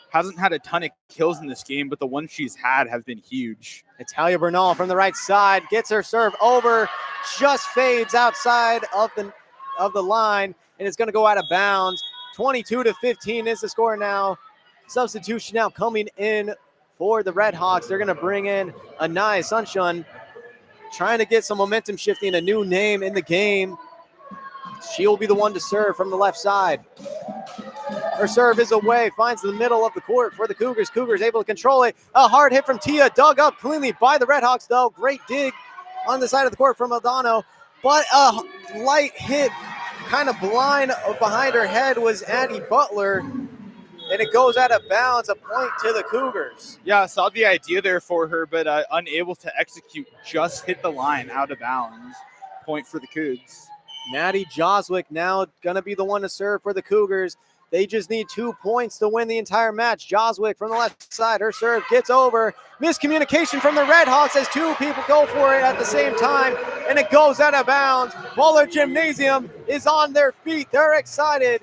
Hasn't had a ton of kills in this game, but the ones she's had have been huge. Natalia Bernal from the right side gets her serve over, just fades outside of the line, and it's going to go out of bounds. 22-15 is the score now. Substitution now coming in for the Redhawks. They're going to bring in Anai Sunshun, trying to get some momentum shifting, a new name in the game. She will be the one to serve from the left side. Her serve is away, finds the middle of the court for the Cougars. Cougars able to control it. A hard hit from Tia, dug up cleanly by the Redhawks, though. Great dig on the side of the court from Aldano. But a light hit, kind of blind behind her head, was Addie Butler. And it goes out of bounds, a point to the Cougars. Yeah, I saw the idea there for her, but unable to execute. Just hit the line out of bounds. Point for the Cougs. Maddie Joswick now going to be the one to serve for the Cougars. They just need 2 points to win the entire match. Joswick from the left side. Her serve gets over. Miscommunication from the Redhawks as 2 people go for it at the same time, and it goes out of bounds. Bohler Gymnasium is on their feet. They're excited.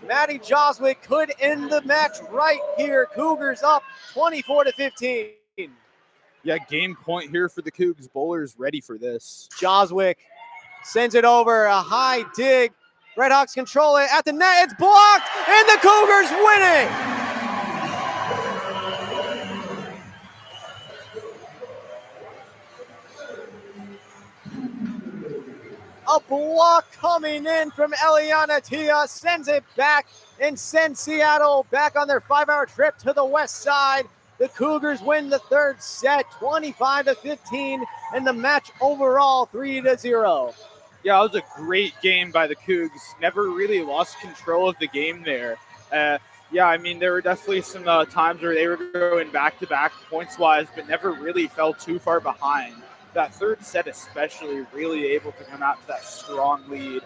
Maddie Joswick could end the match right here. Cougars up 24-15. Yeah, game point here for the Cougs. Bohler's ready for this. Joswick sends it over, a high dig. Redhawks control it at the net. It's blocked, and the Cougars win it. A block coming in from Eliana Tia sends it back and sends Seattle back on their 5-hour trip to the west side. The Cougars win the third set 25-15 and the match overall 3-0. Yeah, it was a great game by the Cougs. Never really lost control of the game there. Yeah, I mean, there were definitely some times where they were going back-to-back points-wise, but never really fell too far behind. That third set especially, really able to come out to that strong lead.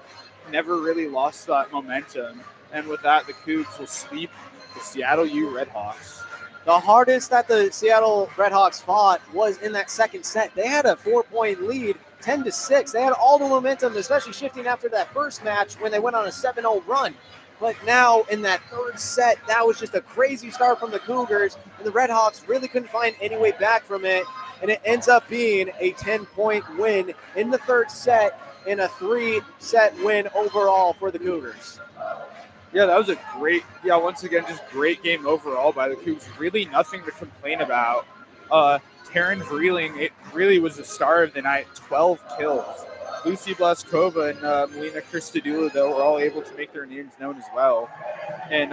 Never really lost that momentum. And with that, the Cougs will sweep the Seattle U Redhawks. The hardest that the Seattle Redhawks fought was in that second set. They had a 4-point lead, 10-6. They had all the momentum, especially shifting after that first match when they went on a 7-0 run. But now in that third set, that was just a crazy start from the Cougars, and the Redhawks really couldn't find any way back from it. And it ends up being a 10-point win in the third set and a 3-set win overall for the Cougars. Yeah, that was a great, once again, just great game overall by the Cougs. Really nothing to complain about. Taryn Vreeling, it really was the star of the night, 12 kills. Lucy Blaskova and Melina Christodoulou, though, were all able to make their names known as well. And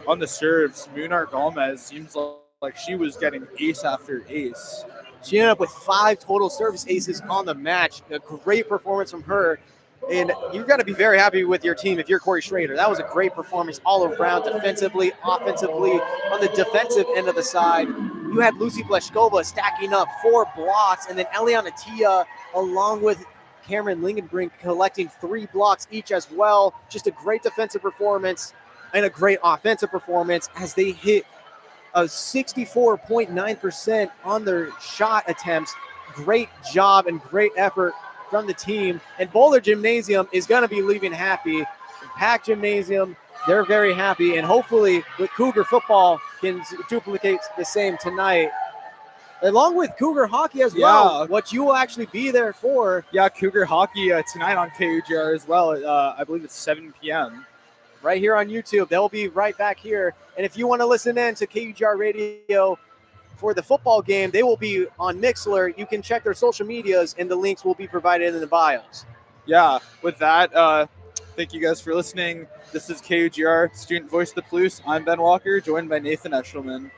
on the serves, Munar Gomez seems like she was getting ace after ace. She ended up with 5 total service aces on the match. A great performance from her. And you've got to be very happy with your team if you're Corey Schrader. That was a great performance all around, defensively, offensively. On the defensive end of the side, you had Lucy Bleshkova stacking up 4 blocks, and then Eliana Tia, along with Cameron Lingenbrink, collecting 3 blocks each as well. Just a great defensive performance and a great offensive performance as they hit a 64.9% on their shot attempts. Great job and great effort from the team. And Bohler Gymnasium is going to be leaving happy. Packed gymnasium, they're very happy. And hopefully with Cougar football can duplicate the same tonight. Along with Cougar hockey as well, what you will actually be there for. Yeah, Cougar hockey tonight on KUGR as well. I believe it's 7 p.m. Right here on YouTube. They'll be right back here. And if you want to listen in to KUGR Radio for the football game, they will be on Mixlr. You can check their social medias, and the links will be provided in the bios. Yeah, with that, thank you guys for listening. This is KUGR, Student Voice of the Palouse. I'm Ben Walker, joined by Nathan Eshelman.